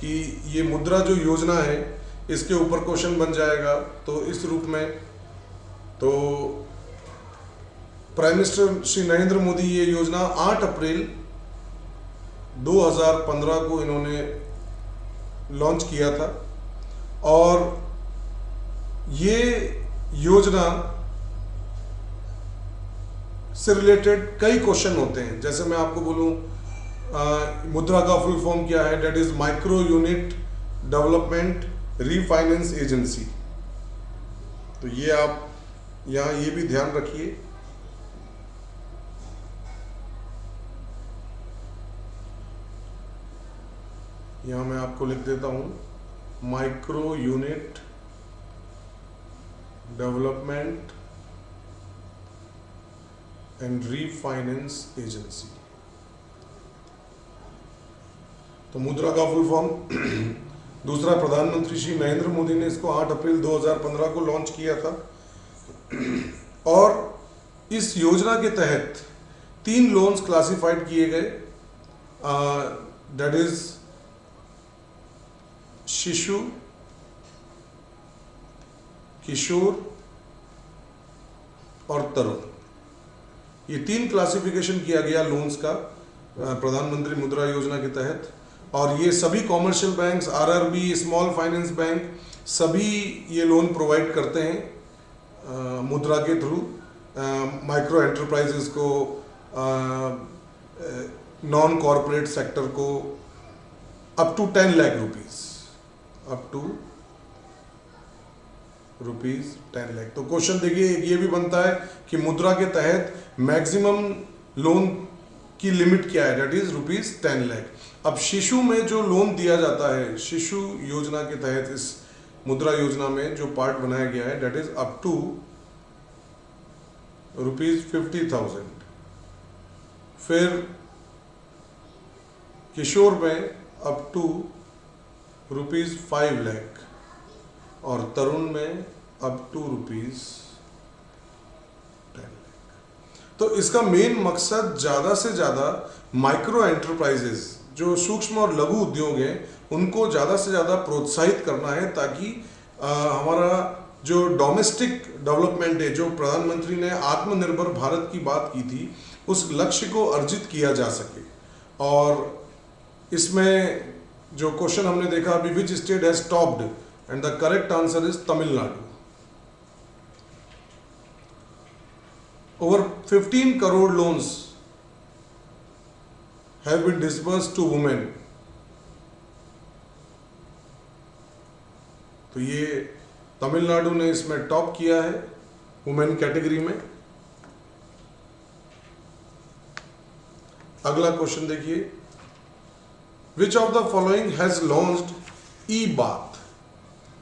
कि ये मुद्रा जो योजना है इसके ऊपर क्वेश्चन बन जाएगा। तो इस रूप में तो प्राइम मिनिस्टर श्री नरेंद्र मोदी ये योजना 8 अप्रैल 2015 को इन्होंने लॉन्च किया था, और ये योजना से रिलेटेड कई क्वेश्चन होते हैं। जैसे मैं आपको बोलूं, मुद्रा का फुल फॉर्म क्या है, that is micro unit development refinance agency. तो ये आप यहाँ ये भी ध्यान रखिए। यहाँ मैं आपको लिख देता हूँ, micro unit development and refinance agency. तो मुद्रा का फुल फॉर्म दूसरा, प्रधानमंत्री श्री नरेंद्र मोदी ने इसको 8 अप्रैल 2015 को लॉन्च किया था, और इस योजना के तहत 3 लोन्स क्लासिफाइड किए गए, दैट इज शिशु, किशोर और तरुण। ये 3 क्लासिफिकेशन किया गया लोन्स का प्रधानमंत्री मुद्रा योजना के तहत, और ये सभी commercial banks, RRB, small finance bank, सभी ये लोन प्रोवाइड करते हैं मुद्रा के थ्रू माइक्रो एंटरप्राइजेस को, नॉन कॉरपोरेट सेक्टर को, up to 10 lakh rupees, up to ₹10 lakh. तो क्वेश्चन देखिए ये भी बनता है कि मुद्रा के तहत मैक्सिमम लोन की लिमिट क्या है, दैट इज ₹10 लाख। अब शिशु में जो लोन दिया जाता है, शिशु योजना के तहत इस मुद्रा योजना में जो पार्ट बनाया गया है, दैट इज अप टू ₹50,000। फिर किशोर में अप टू ₹5 लाख, और तरुण में अप टू ₹10 लाख। तो इसका मेन मकसद ज़्यादा से ज़्यादा माइक्रो एंटरप्राइजेस, जो सूक्ष्म और लघु उद्योग हैं, उनको ज़्यादा से ज़्यादा प्रोत्साहित करना है, ताकि हमारा जो डोमेस्टिक डेवलपमेंट है, जो प्रधानमंत्री ने आत्मनिर्भर भारत की बात की थी, उस लक्ष्य को अर्जित किया जा सके। और इसमें जो क्वेश्चन हमने देखा अभी, विच state has topped, and the correct answer is Tamil Nadu. Over 15 crore loans have been disbursed to women। तो ये तमिलनाडु ने इसमें टॉप किया है वुमेन कैटेगरी में। अगला क्वेश्चन देखिए, which of the following has launched E Baat.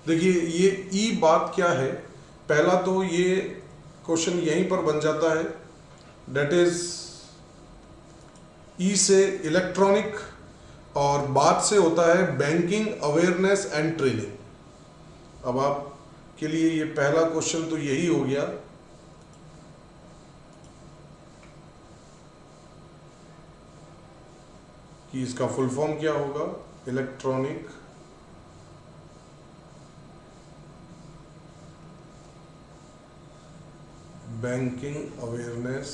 देखिए ये ई बात क्या है, पहला तो ये क्वेश्चन यहीं पर बन जाता है, डेट इज ई से इलेक्ट्रॉनिक और बात से होता है बैंकिंग अवेयरनेस एंड ट्रेनिंग। अब आपके लिए ये पहला क्वेश्चन तो यही हो गया। कि इसका फुल फॉर्म क्या होगा, electronic banking awareness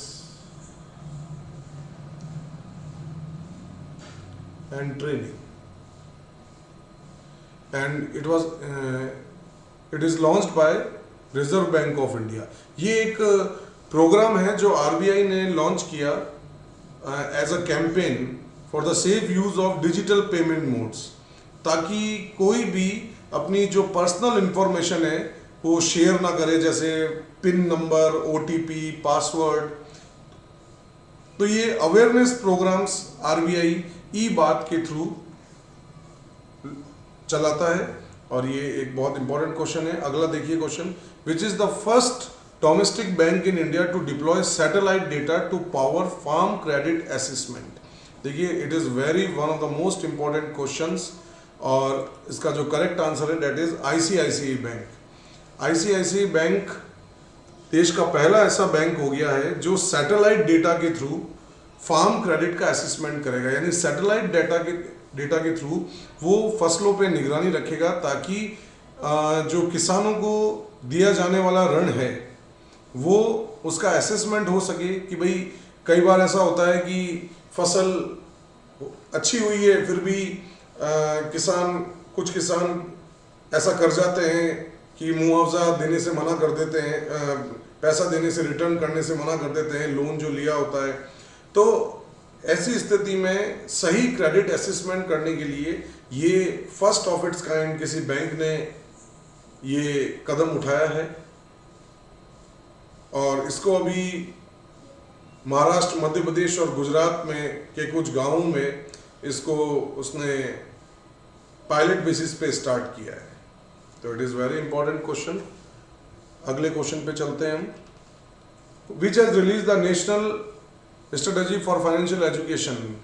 and training, and it is launched by reserve bank of India. ये एक प्रोग्राम है जो आरबीआई ने लॉन्च किया as a campaign for the safe use of digital payment modes, ताकि कोई भी अपनी जो पर्सनल इंफॉर्मेशन है वो शेयर ना करे, जैसे पिन नंबर, ओटीपी, पासवर्ड। तो ये अवेयरनेस प्रोग्राम्स आरबीआई ई बात के थ्रू चलाता है, और ये एक बहुत इंपॉर्टेंट क्वेश्चन है। अगला देखिए question, which is the first domestic bank in India to deploy satellite data to power farm credit assessment. देखिए it is very one of the most important questions, और इसका जो करेक्ट आंसर है that is ICICI bank. ICICI bank देश का पहला ऐसा bank हो गया है जो सैटेलाइट डेटा के थ्रू फार्म क्रेडिट का असेसमेंट करेगा, यानी सैटेलाइट डेटा के थ्रू वो फसलों पे निगरानी रखेगा, ताकि जो किसानों को दिया जाने वाला ऋण है वो उसका असेसमेंट हो सके। कि भाई कई बार ऐसा होता है कि फसल अच्छी हुई है फिर भी कुछ किसान ऐसा कर जाते हैं कि मुआवजा देने से मना कर देते हैं, पैसा देने से, रिटर्न करने से मना कर देते हैं लोन जो लिया होता है। तो ऐसी स्थिति में सही क्रेडिट असेसमेंट करने के लिए ये फर्स्ट ऑफ इट्स काइंड किसी बैंक ने ये कदम उठाया है, और इसको अभी महाराष्ट्र, मध्य प्रदेश और गुजरात में के कुछ गांवों में इसको उसने पायलट बेसिस पे स्टार्ट किया है। तो it is very important question. अगले क्वेश्चन पे चलते हैं हम। Which has release the national strategy for financial education.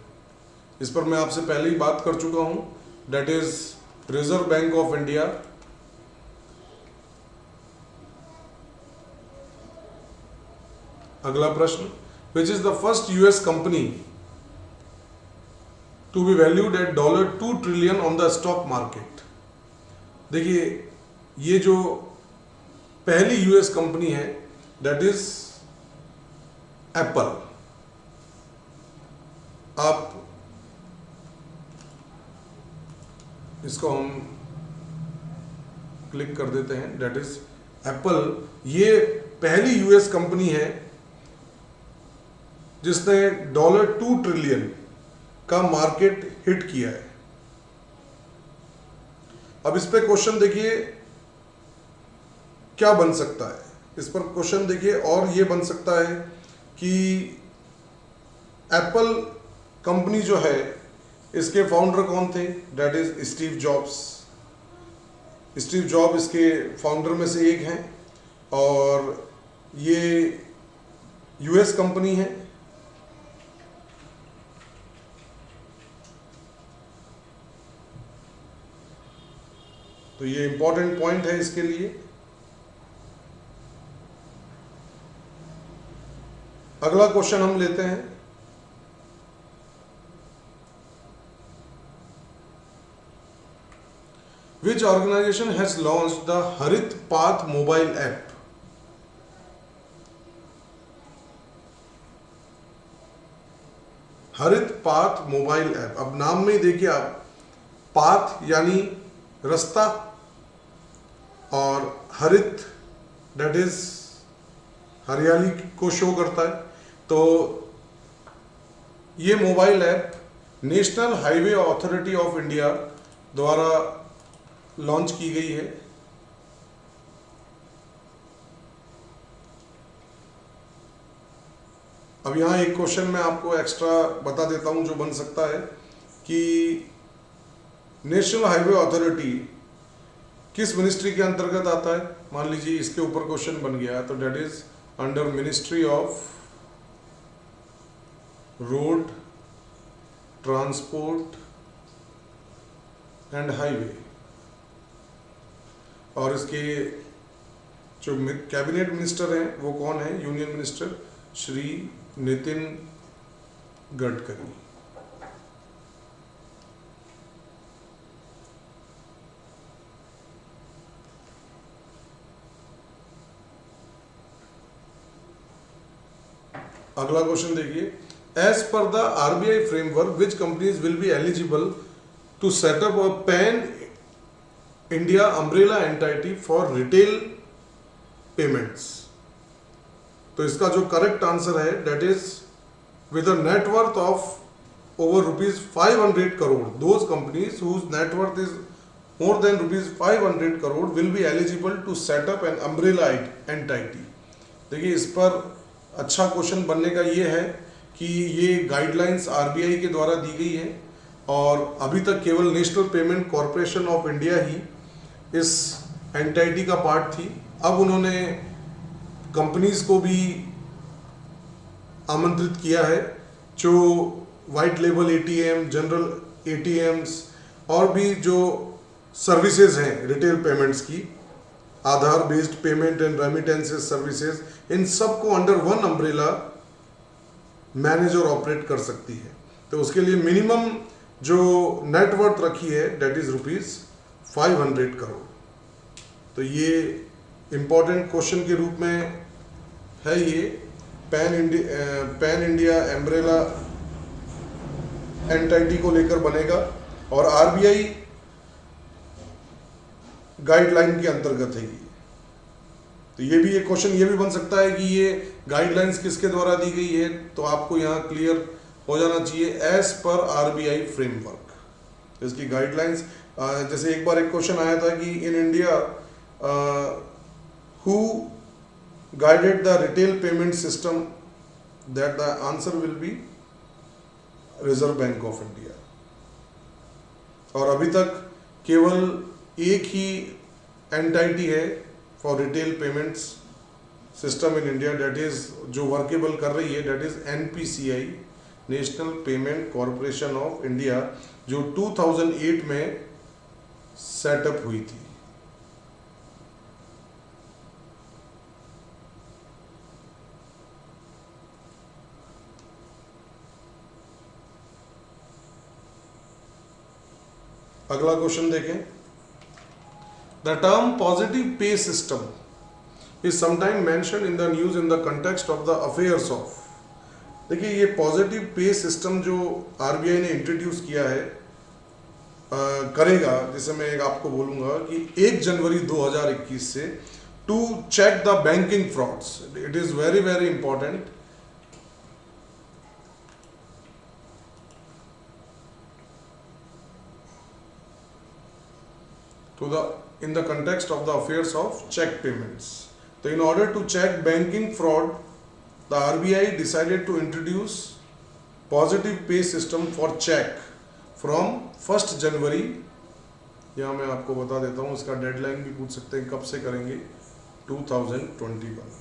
इस पर मैं आपसे पहले ही बात कर चुका हूं, that is reserve bank of India. अगला प्रश्न, which is the first US company to be valued at $2 trillion on the stock market. देखिए ये जो पहली यूएस कंपनी है दैट इज एप्पल। आप इसको हम क्लिक कर देते हैं, दैट इज एप्पल। ये पहली यूएस कंपनी है जिसने $2 ट्रिलियन का मार्केट हिट किया है। अब इस पे क्वेश्चन देखिए क्या बन सकता है, इस पर क्वेश्चन देखिए, और ये बन सकता है कि एप्पल कंपनी जो है इसके फाउंडर कौन थे, that is Steve Jobs. Steve Job इसके फाउंडर में से एक हैं, और ये यूएस कंपनी है। तो ये इंपॉर्टेंट पॉइंट है इसके लिए। अगला क्वेश्चन हम लेते हैं, विच ऑर्गेनाइजेशन हैज लॉन्च्ड द हरित पाथ मोबाइल ऐप। हरित पाथ मोबाइल ऐप, अब नाम में ही देखिए आप, पाथ यानी रास्ता और हरित दैट इज हरियाली को शो करता है। तो ये mobile app national highway authority of India द्वारा लॉन्च की गई है। अब यहाँ एक क्वेश्चन मैं आपको एक्स्ट्रा बता देता हूँ जो बन सकता है कि नेशनल हाईवे अथॉरिटी किस मिनिस्ट्री के अंतर्गत आता है। मान लीजिए इसके ऊपर क्वेश्चन बन गया तो that is under ministry of road transport and highway, और इसके जो कैबिनेट मिनिस्टर हैं वो कौन है, यूनियन मिनिस्टर श्री नितिन गडकरी। अगला क्वेश्चन देखिए, as per the RBI framework which companies will be eligible to setup a pan India umbrella entity for retail payments. तो इसका जो करेक्ट आंसर है that is with a net worth of over ₹500 crore, those companies whose net worth is more than ₹500 crore will be eligible to set up an umbrella entity। देखिए इस पर अच्छा question बनने का ये है कि ये गाइडलाइंस आरबीआई के द्वारा दी गई है और अभी तक केवल National payment corporation of India ही इस एंटिटी का पार्ट थी। अब उन्होंने कंपनीज को भी आमंत्रित किया है जो white label ATM, general ATMs और भी जो सर्विसेज हैं रिटेल पेमेंट्स की, Aadhaar based payment and remittances services, इन सब को अंडर वन अम्ब्रेला मैनेज और ऑपरेट कर सकती है। तो उसके लिए मिनिमम जो नेटवर्थ रखी है डेट इज ₹500 करोड़। तो ये इंपॉर्टेंट क्वेश्चन के रूप में है, ये पैन इंडिया अम्ब्रेला एंटिटी को लेकर बनेगा और आरबीआई गाइडलाइन के अंतर्गत है ये। तो ये भी एक क्वेश्चन ये भी बन सकता है कि ये गाइडलाइंस किसके द्वारा दी गई है, तो आपको यहाँ क्लियर हो जाना चाहिए एज पर आरबीआई फ्रेमवर्क। इसकी गाइडलाइंस, जैसे एक बार एक क्वेश्चन आया था कि in India who guided the retail payment system, that the answer will be reserve bank of India. और अभी तक केवल एक ही एंटिटी है for retail payments system in India, that is जो वर्केबल कर रही है, that is NPCI, national payment corporation of India, जो 2008 में सेटअप हुई थी। अगला क्वेश्चन देखें, the term positive pay system is sometime mentioned in the news in the context of the affairs of. देखिए ये पॉजिटिव पे सिस्टम जो RBI ने इंट्रोड्यूस किया है, करेगा, जिसे मैं एक आपको बोलूंगा कि 1 जनवरी 2021 से to check the banking frauds. It is very very important. to the in the context of the affairs of check payments. So in order to check banking fraud, the RBI decided to introduce positive pay system for check from 1st January। यहाँ मैं आपको बता देता हूँ, इसका deadline भी पूछ सकते हैं, कब से करेंगे, 2021।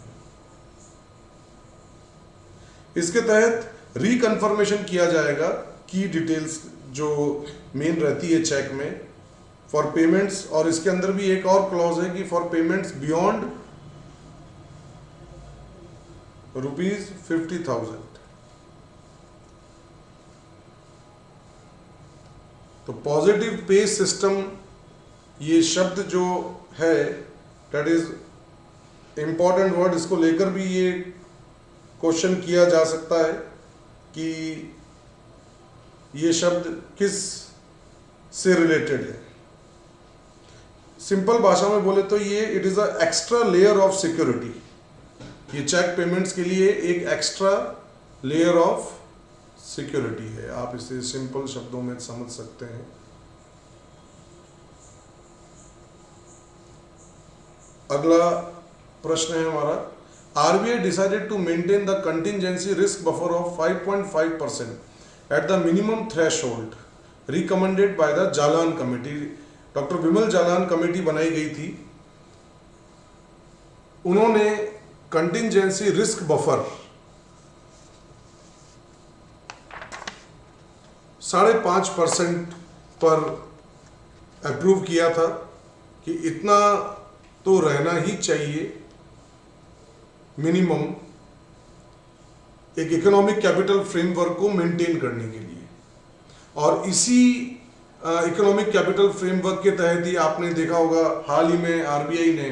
इसके तहत रिकन्फर्मेशन किया जाएगा की डिटेल्स जो मेन रहती है चेक में फॉर पेमेंट्स, और इसके अंदर भी एक और क्लॉज है कि फॉर पेमेंट्स बियॉन्ड ₹50,000। तो पॉजिटिव पे सिस्टम, ये शब्द जो है दैट इज इंपॉर्टेंट वर्ड, इसको लेकर भी ये क्वेश्चन किया जा सकता है कि ये शब्द किस से रिलेटेड है। सिंपल भाषा में बोले तो ये it is a extra layer of security. ये चेक पेमेंट्स के लिए एक एक्स्ट्रा लेयर ऑफ सिक्योरिटी है, आप इसे सिंपल शब्दों में समझ सकते हैं। अगला प्रश्न है हमारा, RBI decided to maintain the contingency risk buffer of 5.5% at the minimum threshold recommended by the Jalan committee. Doctor Vimal Jalan committee बनाई गई थी, उन्होंने कंटिंजेंसी रिस्क बफर 5.5% पर अप्रूव किया था कि इतना तो रहना ही चाहिए मिनिमम एक इकोनॉमिक कैपिटल फ्रेमवर्क को मेंटेन करने के लिए। और इसी इकोनॉमिक कैपिटल फ्रेमवर्क के तहत ही आपने देखा होगा हाल ही में आरबीआई ने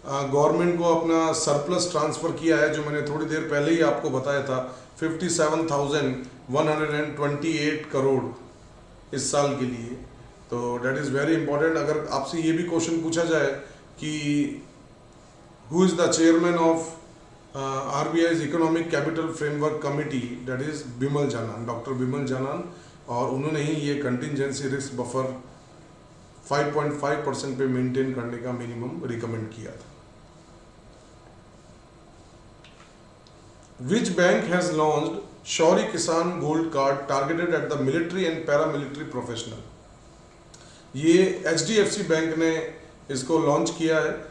गवर्नमेंट को अपना सरप्लस ट्रांसफ़र किया है, जो मैंने थोड़ी देर पहले ही आपको बताया था, 57,128 करोड़ इस साल के लिए। तो डेट इज़ वेरी इंपॉर्टेंट। अगर आपसे ये भी क्वेश्चन पूछा जाए कि who is the chairman of RBI's economic capital framework committee, that is Bimal Jalan, doctor Bimal Jalan, और उन्होंने ही ये कंटिंजेंसी रिस्क बफर 5.5% पे मेंटेन करने का मिनिमम रिकमेंड किया था। Which bank has launched शौर्य किसान gold card targeted at the military and paramilitary professional? ये HDFC बैंक ने इसको लॉन्च किया है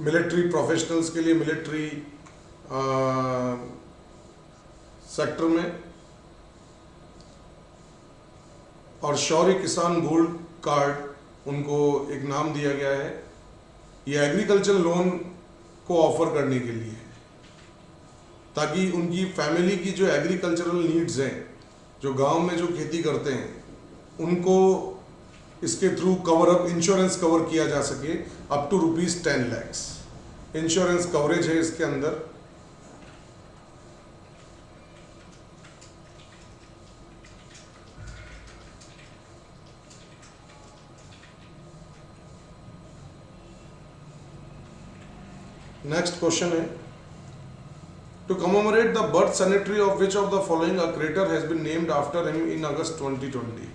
मिलिट्री प्रोफेशनल्स के लिए, मिलिट्री सेक्टर में। और शौर्य किसान गोल्ड कार्ड उनको एक नाम दिया गया है, ये एग्रीकल्चर लोन को ऑफर करने के लिए है, ताकि उनकी फैमिली की जो एग्रीकल्चरल नीड्स हैं, जो गांव में जो खेती करते हैं, उनको इसके through cover up insurance cover किया जा सके up to ₹10 lakh insurance coverage है इसके अंदर। नेक्स्ट क्वेश्चन है, to commemorate the birth centenary of which of the following a crater has been named after him in August 2020?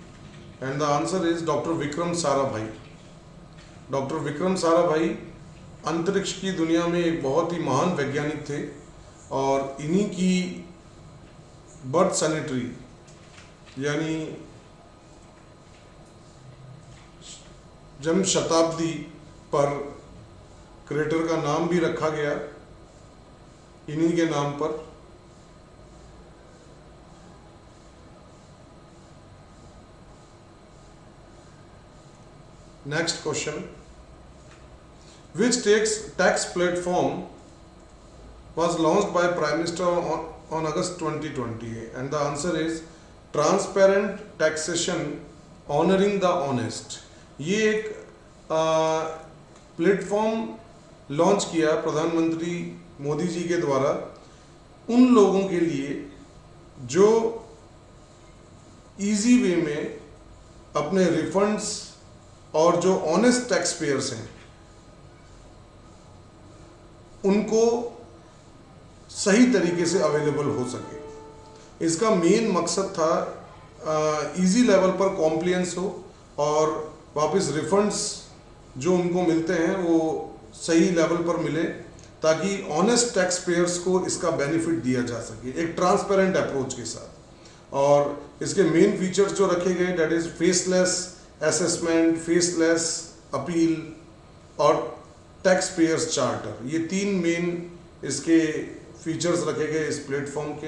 And the answer is doctor Vikram Sarabhai. Doctor Vikram Sarabhai अंतरिक्ष की दुनिया में एक बहुत ही महान वैज्ञानिक थे, और इन्हीं की बर्थ सेनेटरी यानी जन्म शताब्दी पर क्रेटर का नाम भी रखा गया इन्हीं के नाम पर। Next question, which tax platform was launched by Prime Minister on August 2020? And the answer is Transparent Taxation Honoring the Honest। ये एक प्लेटफॉर्म लॉन्च किया प्रधानमंत्री मोदी जी के द्वारा उन लोगों के लिए जो इजी वे में अपने रिफंड्स और जो ऑनेस्ट टैक्स पेयर्स हैं उनको सही तरीके से अवेलेबल हो सके। इसका मेन मकसद था इजी लेवल पर कॉम्प्लियंस हो और वापस रिफंड्स जो उनको मिलते हैं वो सही लेवल पर मिले, ताकि ऑनेस्ट टैक्स पेयर्स को इसका बेनिफिट दिया जा सके एक ट्रांसपेरेंट अप्रोच के साथ। और इसके मेन फीचर्स जो रखे गए, that is faceless assessment, faceless appeal और टैक्स पेयर्स चार्टर। ये 3 मेन इसके फीचर्स रखे गए इस प्लेटफॉर्म के,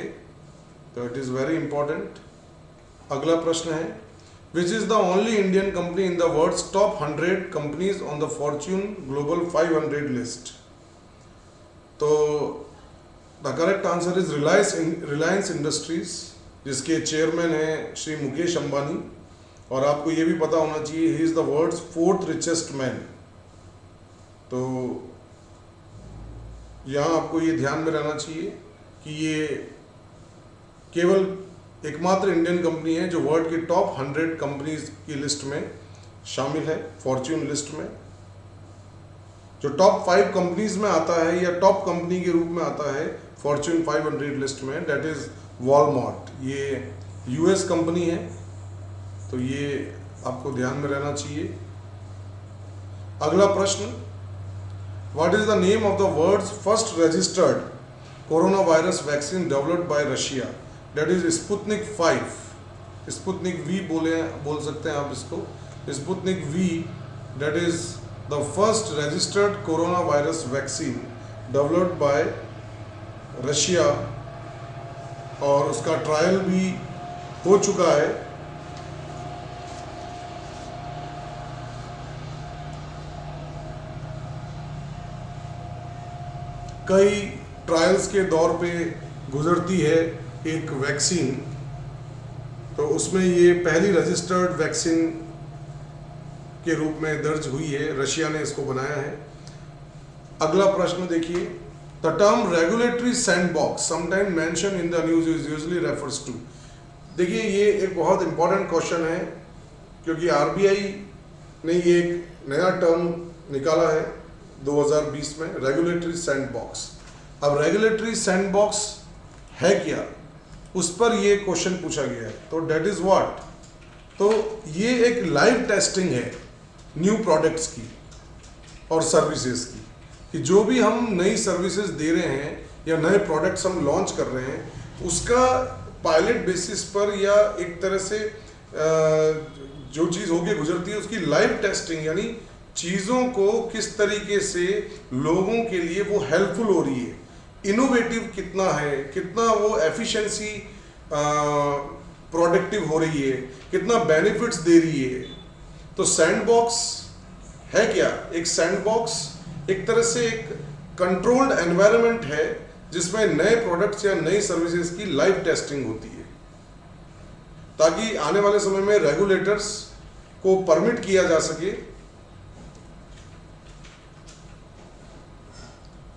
तो इट इज़ वेरी इंपॉर्टेंट। अगला प्रश्न है, which is the only Indian company in the world's top 100 companies on the Fortune global 500 list? तो the correct answer is Reliance Industries, जिसके चेयरमैन हैं श्री मुकेश अंबानी। और आपको ये भी पता होना चाहिए he is the world's 4th richest man. तो यहाँ आपको ये ध्यान में रहना चाहिए कि ये केवल एकमात्र इंडियन कंपनी है जो वर्ल्ड की टॉप 100 कंपनीज की लिस्ट में शामिल है, फॉर्च्यून लिस्ट में। जो टॉप 5 कंपनीज में आता है या टॉप कंपनी के रूप में आता है फॉर्च्यून 500 लिस्ट में, डेट इज़ वॉलमार्ट। ये यूएस कंपनी है, तो ये आपको ध्यान में रहना चाहिए। अगला प्रश्न, What is the name of the world's first registered coronavirus vaccine developed by Russia? That is Sputnik 5. Sputnik V बोल सकते हैं आप इसको. Sputnik V, that is the first registered coronavirus vaccine developed by Russia, और उसका trial भी हो चुका है. कई ट्रायल्स के दौर पे गुजरती है एक वैक्सीन, तो उसमें ये पहली रजिस्टर्ड वैक्सीन के रूप में दर्ज हुई है. रशिया ने इसको बनाया है. अगला प्रश्न देखिए. The term regulatory sandbox sometime mention in the news is usually refers to. देखिए ये एक बहुत इंपॉर्टेंट क्वेश्चन है, क्योंकि आरबीआई ने ये एक नया टर्म निकाला है 2020 में, रेगुलेटरी सैंडबॉक्स. अब रेगुलेटरी सैंडबॉक्स है क्या, उस पर ये क्वेश्चन पूछा गया है. तो डेट इज व्हाट. तो ये एक लाइव टेस्टिंग है न्यू प्रोडक्ट्स की और सर्विसेज की, कि जो भी हम नई सर्विसेज दे रहे हैं या नए प्रोडक्ट्स हम लॉन्च कर रहे हैं, उसका पायलट बेसिस पर या एक तरह से जो चीज़ होके गुजरती है उसकी लाइव टेस्टिंग, यानी चीज़ों को किस तरीके से लोगों के लिए वो हेल्पफुल हो रही है, इनोवेटिव कितना है, कितना वो एफिशिएंसी प्रोडक्टिव हो रही है, कितना बेनिफिट्स दे रही है. तो सैंडबॉक्स है क्या? एक सैंडबॉक्स एक तरह से एक कंट्रोल्ड एनवायरनमेंट है जिसमें नए प्रोडक्ट्स या नई सर्विसेज की लाइव टेस्टिंग होती है, ताकि आने वाले समय में रेगुलेटर्स को परमिट किया जा सके.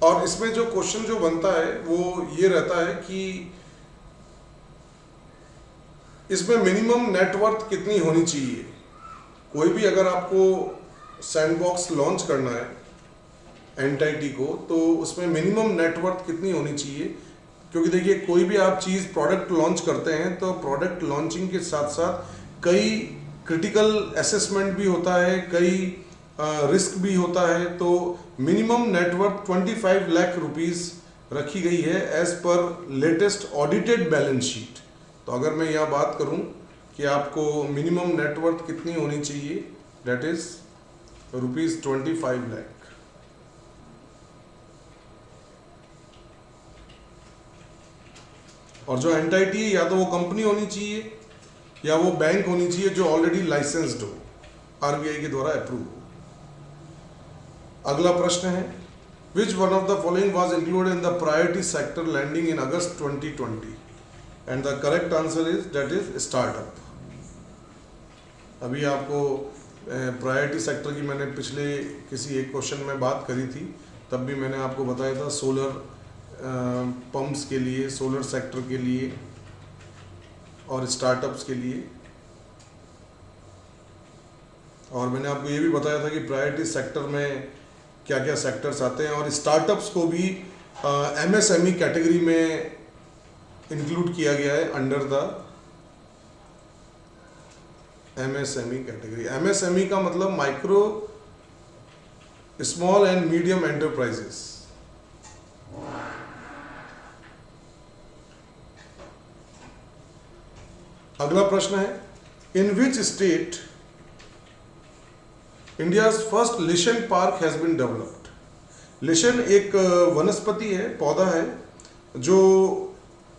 और इसमें जो क्वेश्चन जो बनता है वो ये रहता है कि इसमें मिनिमम नेटवर्थ कितनी होनी चाहिए. कोई भी अगर आपको सैंडबॉक्स लॉन्च करना है एंटाइटी को, तो उसमें मिनिमम नेटवर्थ कितनी होनी चाहिए. क्योंकि देखिए कोई भी आप चीज़ प्रोडक्ट लॉन्च करते हैं तो प्रोडक्ट लॉन्चिंग के साथ साथ कई क्रिटिकल असेसमेंट भी होता है, कई रिस्क भी होता है. तो मिनिमम नेटवर्थ 25 लाख रुपीस रखी गई है as per latest audited balance sheet. तो अगर मैं यह बात करूं कि आपको मिनिमम नेटवर्थ कितनी होनी चाहिए, डेट इज ₹25 लाख. और जो एंटाइटी है या तो वो कंपनी होनी चाहिए या वो बैंक होनी चाहिए जो ऑलरेडी लाइसेंस्ड हो, आरबीआई के द्वारा अप्रूव हो. अगला प्रश्न है, which one of the following was included in the priority sector lending in August 2020, and the correct answer is that is startup. अभी आपको प्रायोरिटी सेक्टर की मैंने पिछले किसी एक क्वेश्चन में बात करी थी, तब भी मैंने आपको बताया था सोलर पंप्स के लिए, सोलर सेक्टर के लिए और स्टार्टअप्स के लिए. और मैंने आपको ये भी बताया था कि प्रायोरिटी सेक्टर में क्या क्या सेक्टर्स आते हैं, और स्टार्टअप्स को भी एमएसएमई कैटेगरी में इंक्लूड किया गया है under the MSME category. MSME का मतलब micro small and medium enterprises. अगला प्रश्न है, in which state India's first lichen park has been developed. Lichen एक वनस्पति है, पौधा है, जो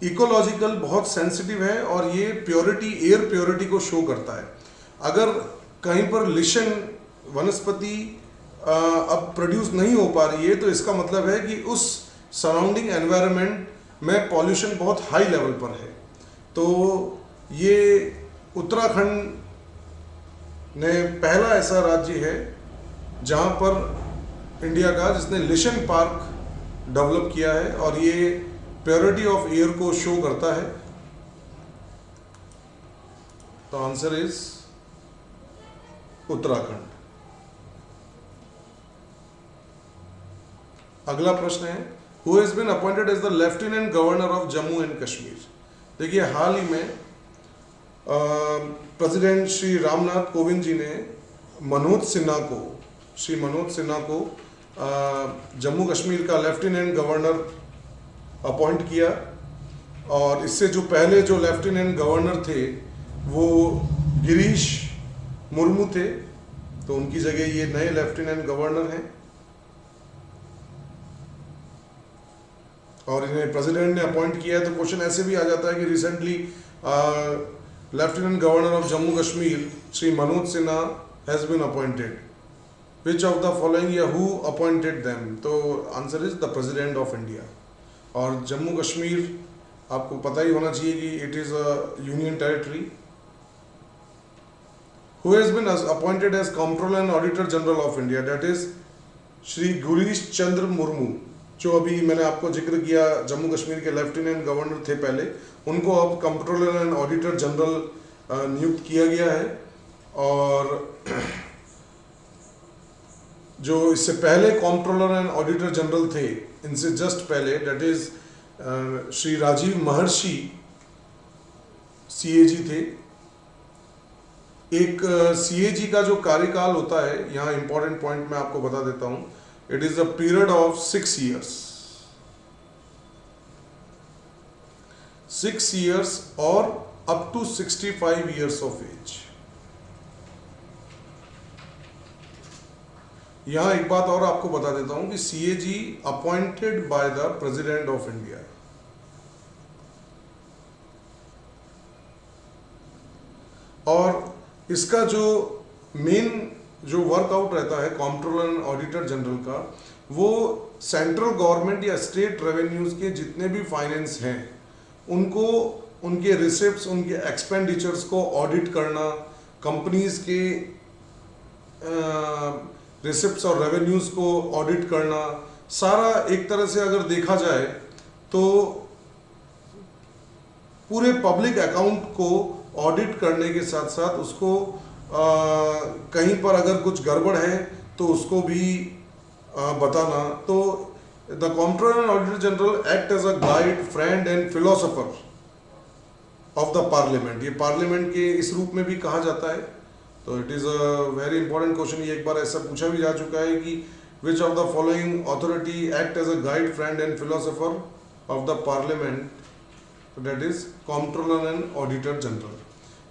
इकोलॉजिकल बहुत सेंसिटिव है और ये प्योरिटी, एयर प्योरिटी को शो करता है. अगर कहीं पर लिशन वनस्पति अब प्रोड्यूस नहीं हो पा रही है तो इसका मतलब है कि उस सराउंडिंग एनवायरनमेंट में पॉल्यूशन बहुत हाई लेवल पर है. तो ये उत्तराखंड ने पहला ऐसा राज्य है जहां पर इंडिया का जिसने लिशन पार्क डेवलप किया है, और ये प्योरिटी ऑफ एयर को शो करता है. तो आंसर इज उत्तराखंड. अगला प्रश्न है, who has been appointed as the lieutenant governor of Jammu and Kashmir. देखिए हाल ही में प्रेसिडेंट श्री रामनाथ कोविंद जी ने श्री मनोज सिन्हा को जम्मू कश्मीर का लेफ्टिनेंट गवर्नर अपॉइंट किया, और इससे जो पहले जो लेफ्टिनेंट गवर्नर थे वो गिरीश मुर्मू थे, तो उनकी जगह ये नए लेफ्टिनेंट गवर्नर हैं, और इन्हें प्रेसिडेंट ने अपॉइंट किया है। तो क्वेश्चन ऐसे भी आ जाता है कि recently lieutenant governor of Jammu Kashmir Shri Manoj Sinha has been appointed, which of the following या हु अपॉइंटेड देम, तो answer is the president of India. और जम्मू कश्मीर आपको पता ही होना चाहिए कि it is a union territory. Who has been appointed as controller and auditor general of India, that is Shri Girish Chandra Murmu, जो अभी मैंने आपको जिक्र किया जम्मू कश्मीर के लेफ्टिनेंट गवर्नर थे पहले, उनको अब कंट्रोलर एंड ऑडिटर जनरल नियुक्त किया गया है। और जो इससे पहले कंट्रोलर एंड ऑडिटर जनरल थे, इनसे जस्ट पहले, that is Shri Rajiv Maharshi CAG थे। एक सीएजी का जो कार्यकाल होता है, यहाँ इंपॉर्टेंट पॉइंट मैं आपको बता देता हूँ, it is a period of 6 years, 6 years और up to 65 years of age. यहां एक बात और आपको बता देता हूं कि CAG appointed by the president of India. और इसका जो मेन जो वर्कआउट रहता है कंट्रोलर एंड ऑडिटर जनरल का, वो सेंट्रल गवर्नमेंट या स्टेट रेवेन्यूज के जितने भी फाइनेंस हैं उनको, उनके रिसिप्ट्स, उनके एक्सपेंडिचर्स को ऑडिट करना, कंपनीज के रिसिप्ट्स और रेवेन्यूज को ऑडिट करना, सारा एक तरह से अगर देखा जाए तो पूरे पब्लिक अकाउंट को ऑडिट करने के साथ साथ उसको कहीं पर अगर कुछ गड़बड़ है तो उसको भी बताना। तो the controller and auditor general act as a guide, friend and philosopher of the parliament. ये पार्लियामेंट के इस रूप में भी कहा जाता है। तो it is a very important question. ये एक बार ऐसा पूछा भी जा चुका है कि which of the following authority act as a guide, friend and philosopher of the parliament, that is controller and auditor general.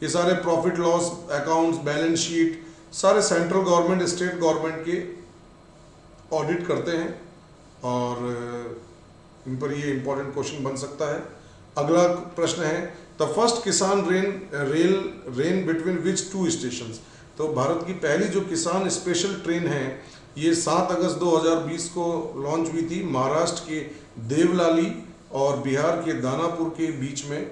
ये सारे profit loss accounts, balance sheet, सारे सेंट्रल गवर्नमेंट, स्टेट गवर्नमेंट के ऑडिट करते हैं, और इन पर ये important question बन सकता है। अगला प्रश्न है, द फर्स्ट किसान रेन बिटवीन विच 2 स्टेशंस। तो भारत की पहली जो किसान स्पेशल ट्रेन है, ये 7 अगस्त 2020 को लॉन्च हुई थी महाराष्ट्र के देवलाली और बिहार के दानापुर के बीच में।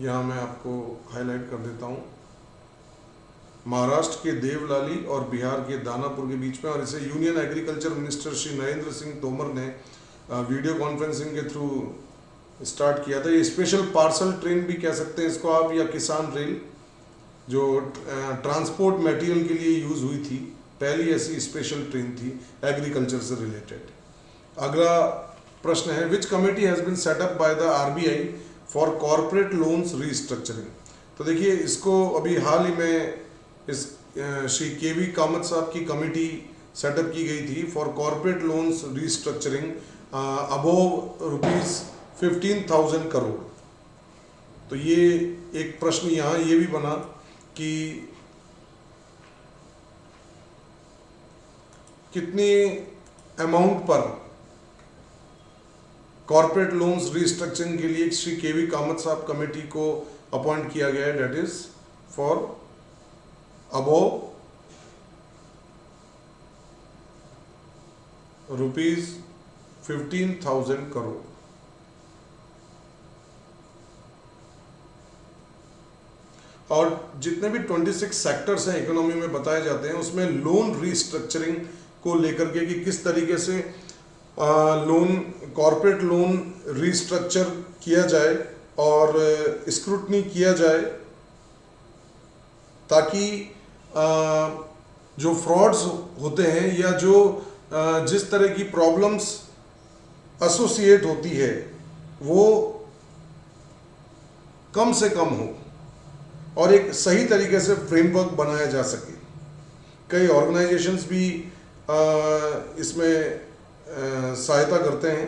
यहाँ मैं आपको हाईलाइट कर देता हूँ, महाराष्ट्र के देवलाली और बिहार के दानापुर के बीच में। और इसे union agriculture minister Shri Narendra Singh Tomar ने वीडियो कॉन्फ्रेंसिंग के थ्रू स्टार्ट किया था। ये स्पेशल पार्सल ट्रेन भी कह सकते हैं इसको आप, या किसान रेल, जो ट्रांसपोर्ट मटेरियल के लिए यूज़ हुई थी, पहली ऐसी स्पेशल ट्रेन थी एग्रीकल्चर से रिलेटेड। अगला प्रश्न है, which committee has been setup by the RBI for corporate loans restructuring. तो देखिए, इसको अभी हाल ही में इस श्री केवी कामत साहब की कमेटी सेटअप की गई थी for corporate loans restructuring above ₹15,000 crore. तो ये एक प्रश्न यहाँ ये भी बना कि कितने अमाउंट पर कॉर्पोरेट लोन्स रीस्ट्रक्चरिंग के लिए श्री केवी कामत साहब कमेटी को अपॉइंट किया गया है, that is for above ₹15,000 crore. और जितने भी 26 सेक्टर्स हैं इकोनॉमी में बताए जाते हैं, उसमें लोन रीस्ट्रक्चरिंग को लेकर के कि किस तरीके से लोन, कॉर्पोरेट लोन रीस्ट्रक्चर किया जाए और स्क्रूटनी किया जाए, ताकि जो फ्रॉड्स होते हैं या जो जिस तरह की प्रॉब्लम्स एसोसिएट होती है वो कम से कम हो और एक सही तरीके से फ्रेमवर्क बनाया जा सके। कई ऑर्गेनाइजेशंस भी इसमें सहायता करते हैं,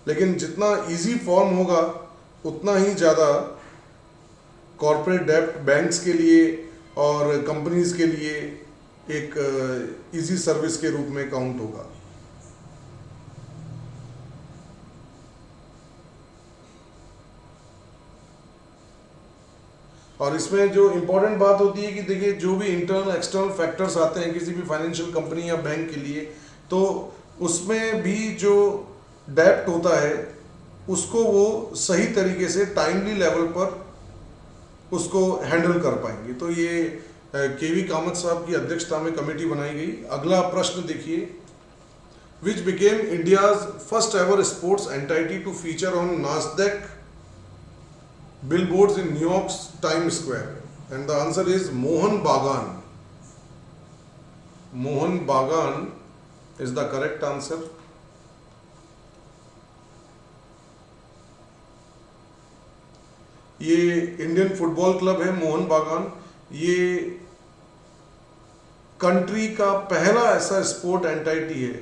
लेकिन जितना इजी फॉर्म होगा उतना ही ज़्यादा कॉरपोरेट डेब्ट बैंक्स के लिए और कंपनीज के लिए एक इजी सर्विस के रूप में काउंट होगा। और इसमें जो इम्पोर्टेंट बात होती है कि देखिए जो भी इंटरनल एक्सटर्नल फैक्टर्स आते हैं किसी भी फाइनेंशियल कंपनी या बैंक के लिए, तो उसमें भी जो डेब्ट होता है उसको वो सही तरीके से टाइमली लेवल पर उसको हैंडल कर पाएंगे। तो ये केवी कामत साहब की अध्यक्षता में कमेटी बनाई गई। अगला प्रश्न देखिए, which became India's first ever sports entity to feature on Nasdaq billboards in New York's Times Square, and the answer is Mohan Bagan. Mohan Bagan is the correct answer. ये इंडियन फुटबॉल क्लब है मोहन बागान। ये country का पहला ऐसा sport entity है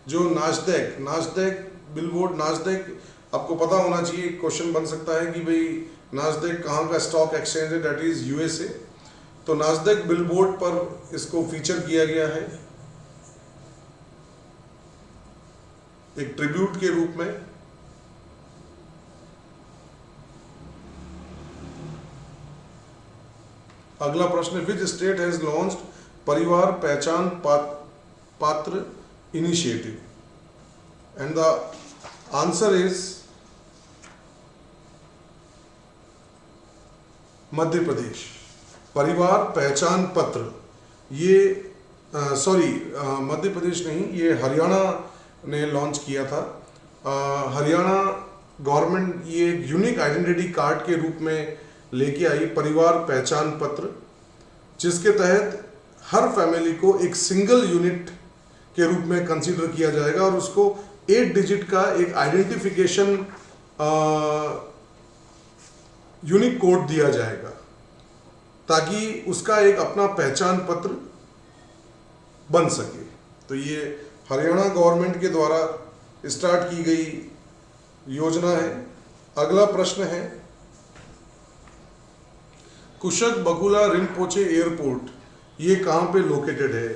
जो Nasdaq billboard, Nasdaq आपको पता होना चाहिए। क्वेश्चन बन सकता है कि भाई नास्डैक कहाँ का स्टॉक एक्सचेंज है, डेट इज यूएसए। तो नास्डैक बिलबोर्ड पर इसको फीचर किया गया है एक ट्रिब्यूट के रूप में। अगला प्रश्न, which state has launched Parivar Pehchan Patra initiative, and the answer is Madhya Pradesh. Parivar Pehchan पत्र ये मध्य प्रदेश नहीं, ये हरियाणा ने लॉन्च किया था। हरियाणा गवर्नमेंट ये एक यूनिक आइडेंटिटी कार्ड के रूप में लेके आई परिवार पहचान पत्र, जिसके तहत हर फैमिली को एक सिंगल यूनिट के रूप में कंसीडर किया जाएगा और उसको 8 डिजिट का एक आइडेंटिफिकेशन यूनिक कोड दिया जाएगा ताकि उसका एक अपना पहचान पत्र बन सके। तो ये हरियाणा गवर्नमेंट के द्वारा स्टार्ट की गई योजना है। अगला प्रश्न है, कुशक बकुला रिम्पोचे एयरपोर्ट ये कहाँ पे लोकेटेड है?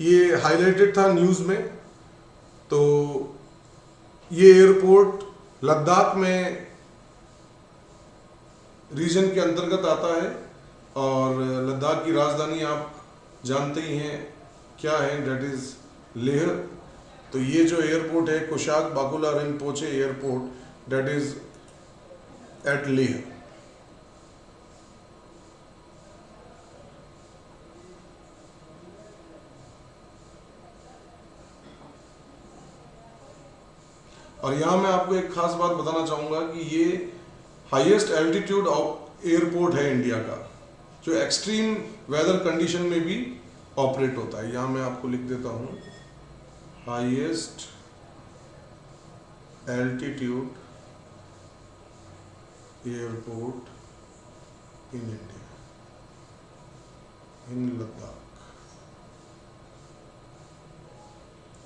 ये हाईलाइटेड था न्यूज़ में। तो ये एयरपोर्ट लद्दाख में रीजन के अंतर्गत आता है और लद्दाख की राजधानी आप जानते ही हैं क्या है, डेट इज लेह। तो ये जो एयरपोर्ट है Kushak Bakula Rimpoche airport, that is at Leh. और यहाँ मैं आपको एक खास बात बताना चाहूँगा कि ये हाईएस्ट एल्टीट्यूड एयरपोर्ट है इंडिया का, जो एक्सट्रीम वेदर कंडीशन में भी ऑपरेट होता है। यहाँ मैं आपको लिख देता हूँ, highest altitude airport in India, in Ladakh.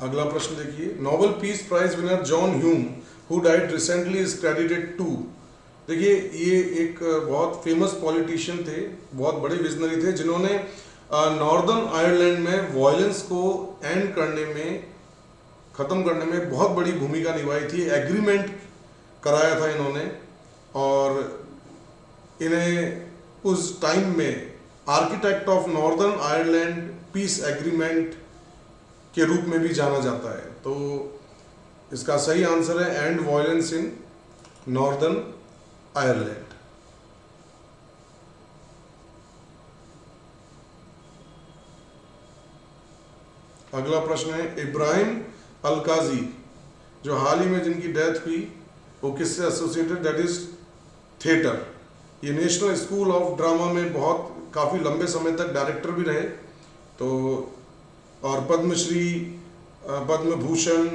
अगला प्रश्न देखिए, Nobel peace prize winner John Hume who died recently is credited to. देखिए ये एक बहुत फेमस पॉलिटिशियन थे, बहुत बड़े विजनरी थे, जिन्होंने नॉर्दर्न आयरलैंड में वॉयलेंस को एंड करने में, ख़त्म करने में बहुत बड़ी भूमिका निभाई थी। एग्रीमेंट कराया था इन्होंने और इन्हें उस टाइम में architect of northern Ireland piece agreement के रूप में भी जाना जाता है। तो इसका सही आंसर है and violence in northern Ireland. अगला प्रश्न है, इब्राहिम अलकाजी जो हाल ही में जिनकी डेथ हुई वो किससे एसोसिएटेड, दैट इज थिएटर। ये नेशनल स्कूल ऑफ ड्रामा में बहुत काफ़ी लंबे समय तक डायरेक्टर भी रहे। तो और पद्मश्री, पद्म भूषण,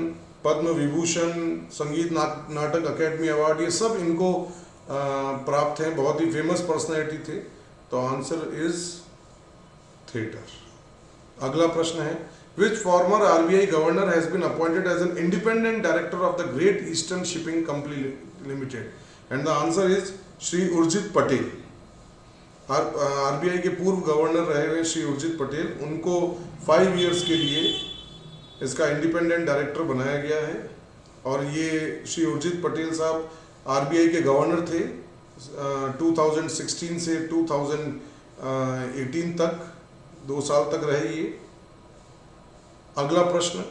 पद्म विभूषण, संगीत नाटक अकेडमी अवार्ड, ये सब इनको प्राप्त हैं। बहुत ही फेमस पर्सनैलिटी थे। तो आंसर इज थिएटर। अगला प्रश्न है, which former RBI governor has been appointed as an independent director of the Great Eastern Shipping Company Limited, and the answer is Shri Urjit Patel. RBI के पूर्व गवर्नर रहे हुए श्री उर्जित पटेल, उनको 5 ईयर्स के लिए इसका इंडिपेंडेंट डायरेक्टर बनाया गया है। और ये श्री उर्जित पटेल साहब आरबीआई के गवर्नर थे 2016 से 2018 तक, 2 साल तक रहे ये। अगला प्रश्न,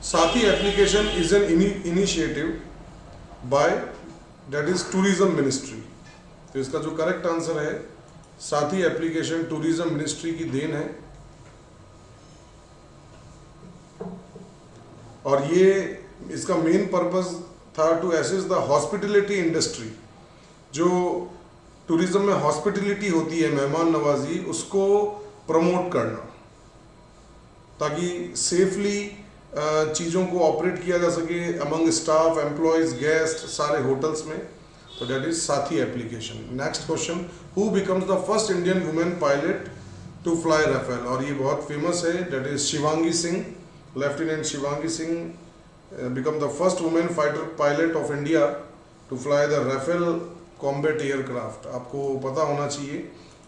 Saathi application is an initiative by that is tourism ministry. तो इसका जो करेक्ट आंसर है, साथी एप्लीकेशन टूरिज्म मिनिस्ट्री की देन है। और ये इसका मेन पर्पस था to assist the hospitality industry. जो टूरिज्म में हॉस्पिटलिटी होती है, मेहमान नवाजी, उसको प्रमोट करना, ताकि सेफली चीज़ों को ऑपरेट किया जा सके अमंग स्टाफ, एम्प्लॉयज, गेस्ट, सारे होटल्स में। तो that is Saathi application. Next question, who becomes the first Indian women pilot to fly Rafale? और ये बहुत फेमस है, that is Shivangi Singh. Lieutenant Shivangi Singh become the first women fighter pilot of India to fly the Rafale combat aircraft. आपको पता होना चाहिए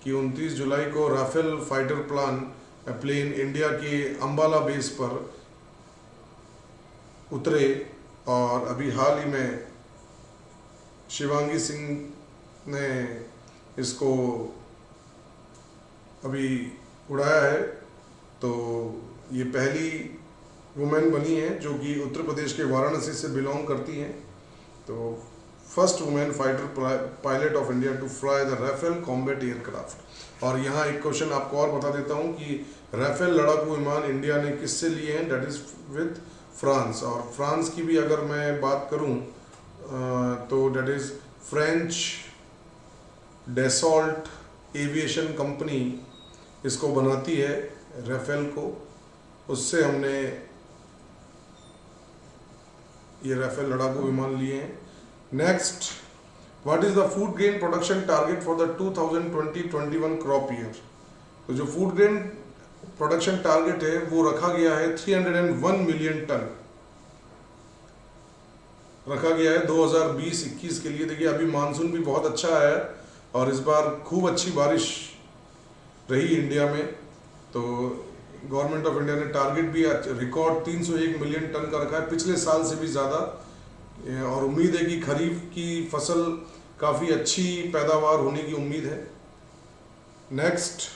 कि 29 जुलाई को राफेल फाइटर प्लेन इंडिया के अंबाला बेस पर उतरे, और अभी हाल ही में शिवांगी सिंह ने इसको अभी उड़ाया है। तो ये पहली वुमेन बनी है जो कि उत्तर प्रदेश के वाराणसी से बिलोंग करती हैं। तो first women fighter pilot of India to fly the Rafale combat aircraft. और यहाँ एक क्वेश्चन आपको और बता देता हूँ कि राफेल लड़ाकू विमान इंडिया ने किससे लिए हैं? That is with France. और फ्रांस की भी अगर मैं बात करूँ तो that is French Dassault aviation company इसको बनाती है, राफेल को। उससे हमने ये राफेल लड़ाकू विमान लिए हैं। Next, what is the food grain production target for the 2020-21 crop year? तो जो फूड ग्रेन प्रोडक्शन टारगेट है वो रखा गया है 301 मिलियन टन रखा गया है 2020-21 के लिए। देखिए अभी मानसून भी बहुत अच्छा है और इस बार खूब अच्छी बारिश रही इंडिया में। तो गवर्नमेंट ऑफ इंडिया ने टारगेट भी रिकॉर्ड 301 मिलियन टन का रखा है, पिछले साल से भी ज़्यादा। और उम्मीद है कि खरीफ की फसल काफ़ी अच्छी पैदावार होने की उम्मीद है। Next,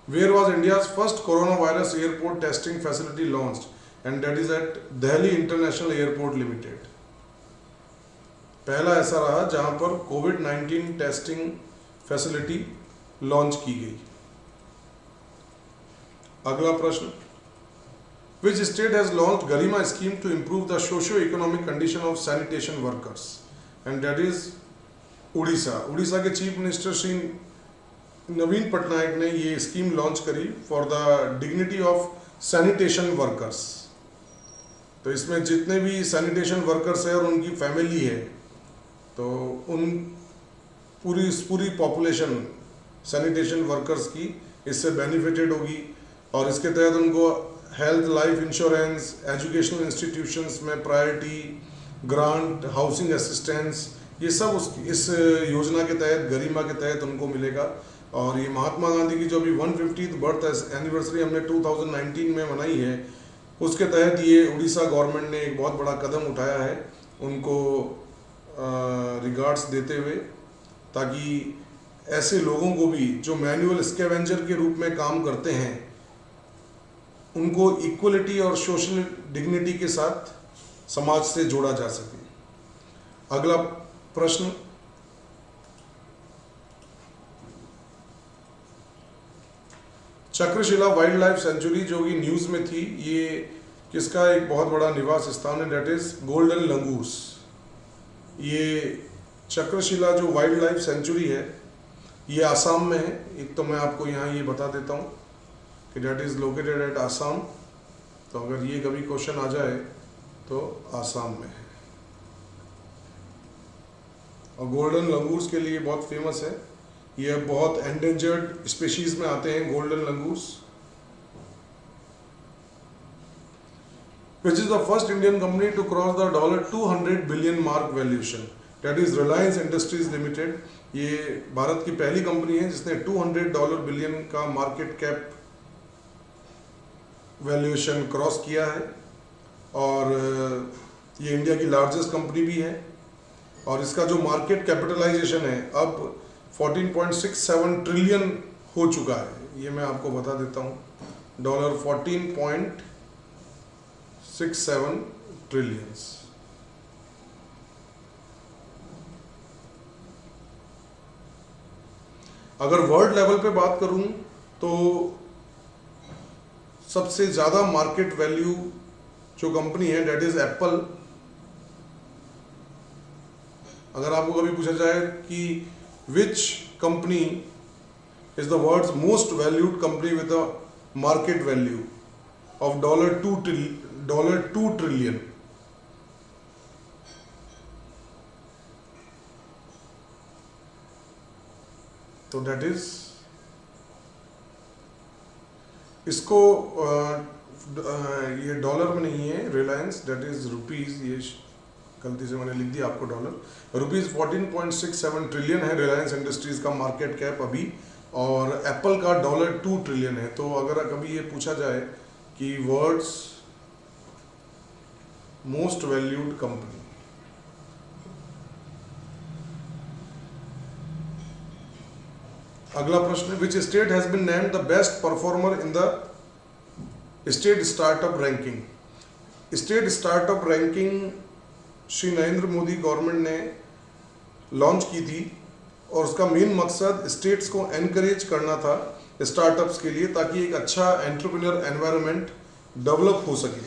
where was India's first corona virus airport testing facility launched? And that is at Delhi international airport limited. पहला ऐसा रहा जहां पर कोविड-19 टेस्टिंग फैसिलिटी लॉन्च की गई। अगला प्रश्न, which state has launched Garima scheme to improve the socio economic condition of sanitation workers? And that is Orissa. Orissa के चीफ मिनिस्टर श्री नवीन पटनायक ने ये स्कीम लॉन्च करी for the dignity of sanitation workers. तो इसमें जितने भी सैनिटेशन वर्कर्स हैं और उनकी फैमिली है, तो उन पूरी पॉपुलेशन सैनिटेशन वर्कर्स की इससे बेनिफिटेड होगी। और इसके तहत उनको health, life insurance, educational institutions में प्रायोरिटी, ग्रांट, हाउसिंग असिस्टेंस, ये सब इस योजना के तहत, गरिमा के तहत उनको मिलेगा। और ये महात्मा गांधी की जो अभी 150th बर्थ एनिवर्सरी हमने 2019 में मनाई है, उसके तहत ये उड़ीसा गवर्नमेंट ने एक बहुत बड़ा कदम उठाया है उनको रिगार्ड्स देते हुए, ताकि ऐसे लोगों को भी जो मैनुअल स्कैवेंजर के रूप में काम करते हैं, उनको इक्वलिटी और सोशल डिग्निटी के साथ समाज से जोड़ा जा सके। अगला प्रश्न, चक्रशिला वाइल्ड लाइफ सेंचुरी जो कि न्यूज़ में थी, ये किसका एक बहुत बड़ा निवास स्थान है? That is golden langurs. ये चक्रशिला जो वाइल्ड लाइफ सेंचुरी है ये आसाम में है। एक तो मैं आपको यहाँ ये बता देता हूँ कि that is located at Assam. तो अगर ये कभी क्वेश्चन आ जाए तो आसाम में है। और गोल्डन लंगूर्स के लिए बहुत फेमस है। ये बहुत एंडेंजर्ड स्पीशीज में आते हैं golden langurs. Which is the first Indian company to cross the $200 billion mark valuation? That is Reliance Industries Limited. ये भारत की पहली कंपनी है जिसने $200 बिलियन का मार्केट कैप वैल्यूएशन क्रॉस किया है, और ये इंडिया की लार्जेस्ट कंपनी भी है। और इसका जो मार्केट कैपिटलाइजेशन है अब 14.67 ट्रिलियन हो चुका है। ये मैं आपको बता देता हूँ, $14.67 ट्रिलियंस। अगर वर्ल्ड लेवल पे बात करूं तो सबसे ज़्यादा मार्केट वैल्यू जो कंपनी है डेट इज एप्पल। अगर आपको कभी पूछा जाए कि which company is the world's most valued company with a market value of $2 trillion, तो डेट इज, इसको ये डॉलर में नहीं है रिलायंस, डेट इज रुपीज, ये गलती से मैंने लिख दिया आपको डॉलर। रुपीज 14.67 ट्रिलियन है रिलायंस इंडस्ट्रीज का मार्केट कैप अभी, और एप्पल का $2 ट्रिलियन है। तो अगर कभी ये पूछा जाए कि वर्ल्ड्स मोस्ट वैल्यूड कंपनी, अगला प्रश्न, which state has been named the best performer in the state startup ranking? State startup ranking Shri Narendra Modi government ने लॉन्च की थी, और उसका मेन मकसद स्टेट्स को एनकरेज करना था स्टार्टअप्स के लिए, ताकि एक अच्छा एंटरप्रेन्योर एनवायरनमेंट डेवलप हो सके।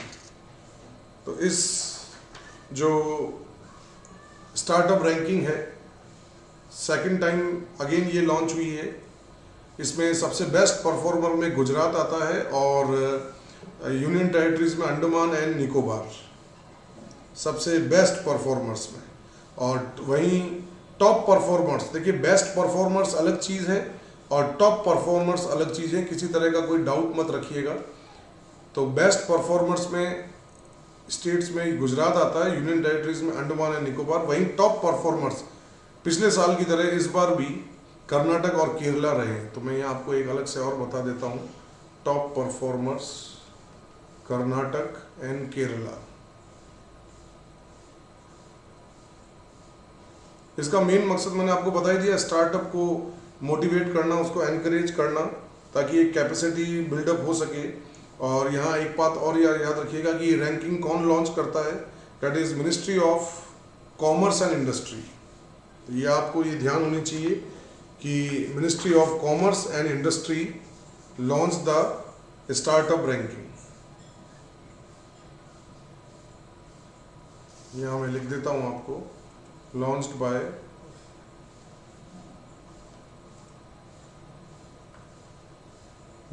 तो इस जो स्टार्टअप रैंकिंग है सेकंड टाइम अगेन ये लॉन्च हुई है। इसमें सबसे बेस्ट परफॉर्मर में गुजरात आता है, और यूनियन टेरिटरीज में अंडमान एंड निकोबार सबसे बेस्ट परफॉर्मर्स में। और वहीं टॉप परफॉर्मर्स, देखिए बेस्ट परफॉर्मर्स अलग चीज़ है और टॉप परफॉर्मर्स अलग चीज़ है, किसी तरह का कोई डाउट मत रखिएगा। तो बेस्ट परफॉर्मर्स में स्टेट्स में गुजरात आता है, यूनियन टेरिटरीज में अंडमान एंड निकोबार। वहीं टॉप परफॉर्मर्स पिछले साल की तरह इस बार भी कर्नाटक और केरला रहे हैं। तो मैं यहाँ आपको एक अलग से और बता देता हूँ, top performers Karnataka and Kerala. इसका मेन मकसद मैंने आपको बता ही दिया, स्टार्टअप को मोटिवेट करना, उसको एनकरेज करना, ताकि एक कैपेसिटी बिल्डअप हो सके। और यहाँ एक बात और याद रखिएगा कि रैंकिंग कौन लॉन्च करता है, that is ministry of commerce and industry. ये आपको ये ध्यान होनी चाहिए कि ministry of commerce and industry launch the startup ranking. यहाँ मैं लिख देता हूँ आपको, launched by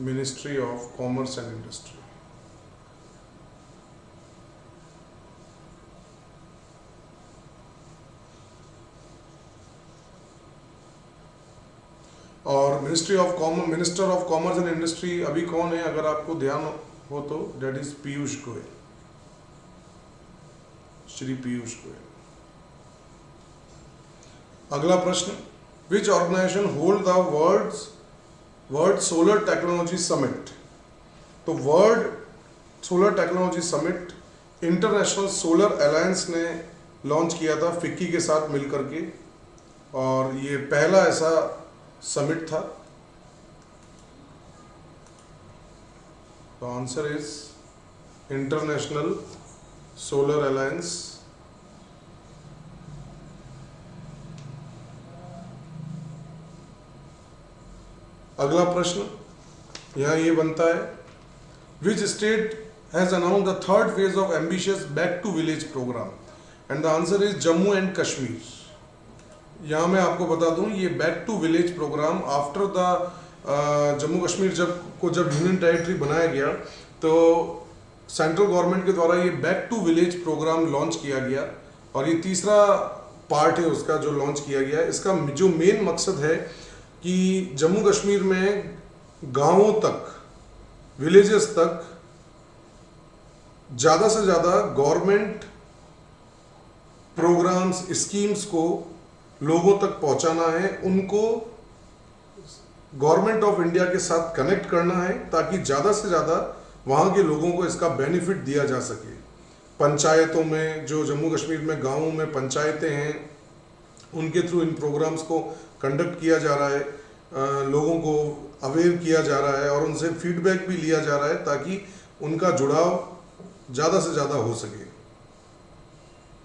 ministry of commerce and industry. और minister of commerce and industry अभी कौन है, अगर आपको ध्यान हो तो, डेट इज पीयूष गोयल, श्री पीयूष गोयल। अगला प्रश्न, which organisation hold the world solar technology summit? तो world solar technology summit international solar alliance ने लॉन्च किया था फिक्की के साथ मिलकर के, और ये पहला ऐसा समिट था। तो answer is international solar alliance. अगला प्रश्न यहाँ ये बनता है, which state has announced the third phase of ambitious back to village program? And the answer is Jammu and Kashmir. यहाँ मैं आपको बता दूं, ये back to village program after the Jammu Kashmir जब यूनियन टेरिटरी बनाया गया, तो सेंट्रल गवर्नमेंट के द्वारा ये back to village program launch किया गया, और ये तीसरा पार्ट है उसका जो लॉन्च किया गया है। इसका जो मेन मकसद है कि जम्मू कश्मीर में गांवों तक, विलेजेस तक ज़्यादा से ज़्यादा गवर्नमेंट प्रोग्राम्स, स्कीम्स को लोगों तक पहुंचाना है, उनको गवर्नमेंट ऑफ इंडिया के साथ कनेक्ट करना है ताकि ज़्यादा से ज़्यादा वहाँ के लोगों को इसका बेनिफिट दिया जा सके। पंचायतों में, जो जम्मू कश्मीर में गाँवों में पंचायतें हैं, उनके थ्रू इन प्रोग्राम्स को कंडक्ट किया जा रहा है, लोगों को अवेयर किया जा रहा है और उनसे फीडबैक भी लिया जा रहा है ताकि उनका जुड़ाव ज़्यादा से ज़्यादा हो सके।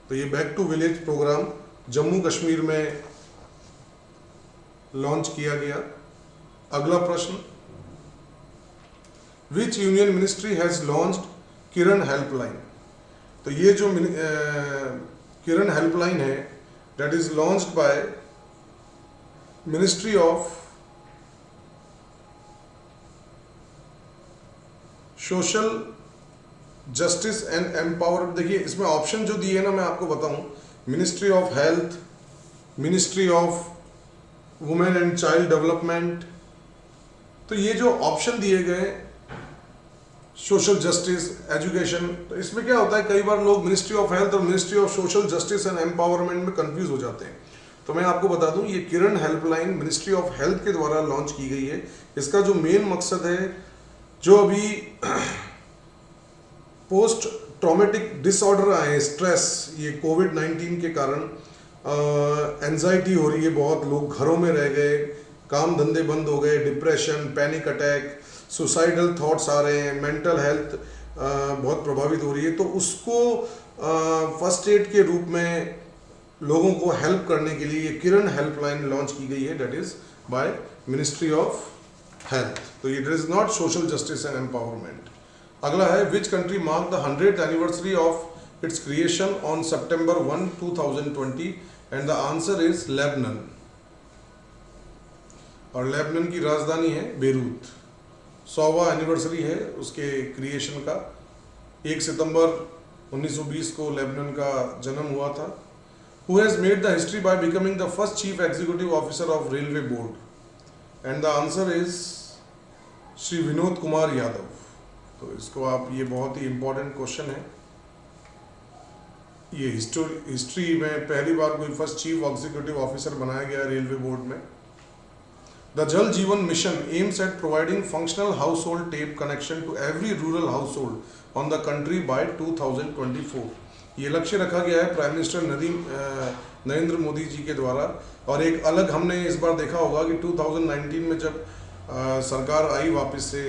तो ये back to village program Jammu Kashmir में लॉन्च किया गया। अगला प्रश्न, which union ministry has launched Kiran helpline? तो ये जो किरण हेल्पलाइन है, that is launched by ministry of social justice and empowerment. देखिए इसमें ऑप्शन जो दिए ना, मैं आपको बताऊं, ministry of health, ministry of women and child development. तो ये जो ऑप्शन दिए गए, सोशल जस्टिस, एजुकेशन, तो इसमें क्या होता है, कई बार लोग मिनिस्ट्री ऑफ हेल्थ और ministry of social justice and empowerment में कंफ्यूज हो जाते हैं। तो मैं आपको बता दूं, ये किरण हेल्पलाइन मिनिस्ट्री ऑफ हेल्थ के द्वारा लॉन्च की गई है। इसका जो मेन मकसद है, जो अभी पोस्ट ट्रॉमेटिक डिसऑर्डर आए हैं, स्ट्रेस, ये कोविड-19 के कारण एंजाइटी हो रही है, बहुत लोग घरों में रह गए, काम धंधे बंद हो गए, depression, panic attack, suicidal thoughts आ रहे हैं, मेंटल हेल्थ बहुत प्रभावित हो रही है। तो उसको फर्स्ट एड के रूप में लोगों को हेल्प करने के लिए ये किरण हेल्पलाइन लॉन्च की गई है, that is by ministry of health. तो it is not social justice and empowerment. अगला है, which country mark the 100th anniversary of its creation on September 1, 2020? And the answer is Lebanon. और Lebanon की राजधानी है बेरूत। 100वां एनिवर्सरी है उसके creation का। 1 सितंबर 1920 को लेबनान का जन्म हुआ था। Who has made the history by becoming the first chief executive officer of railway board? And the answer is Shri Vinod Kumar Yadav. तो इसको आप, ये बहुत ही इम्पोर्टेंट क्वेश्चन है। ये हिस्ट्री में पहली बार कोई फर्स्ट चीफ एग्जीक्यूटिव ऑफिसर बनाया गया रेलवे बोर्ड में। The Jal Jeevan mission aims at providing functional household tap connection to every rural household on the country by 2024। ये लक्ष्य रखा गया है प्राइम मिनिस्टर नरेंद्र मोदी जी के द्वारा। और एक अलग हमने इस बार देखा होगा कि 2019 में जब सरकार आई वापस से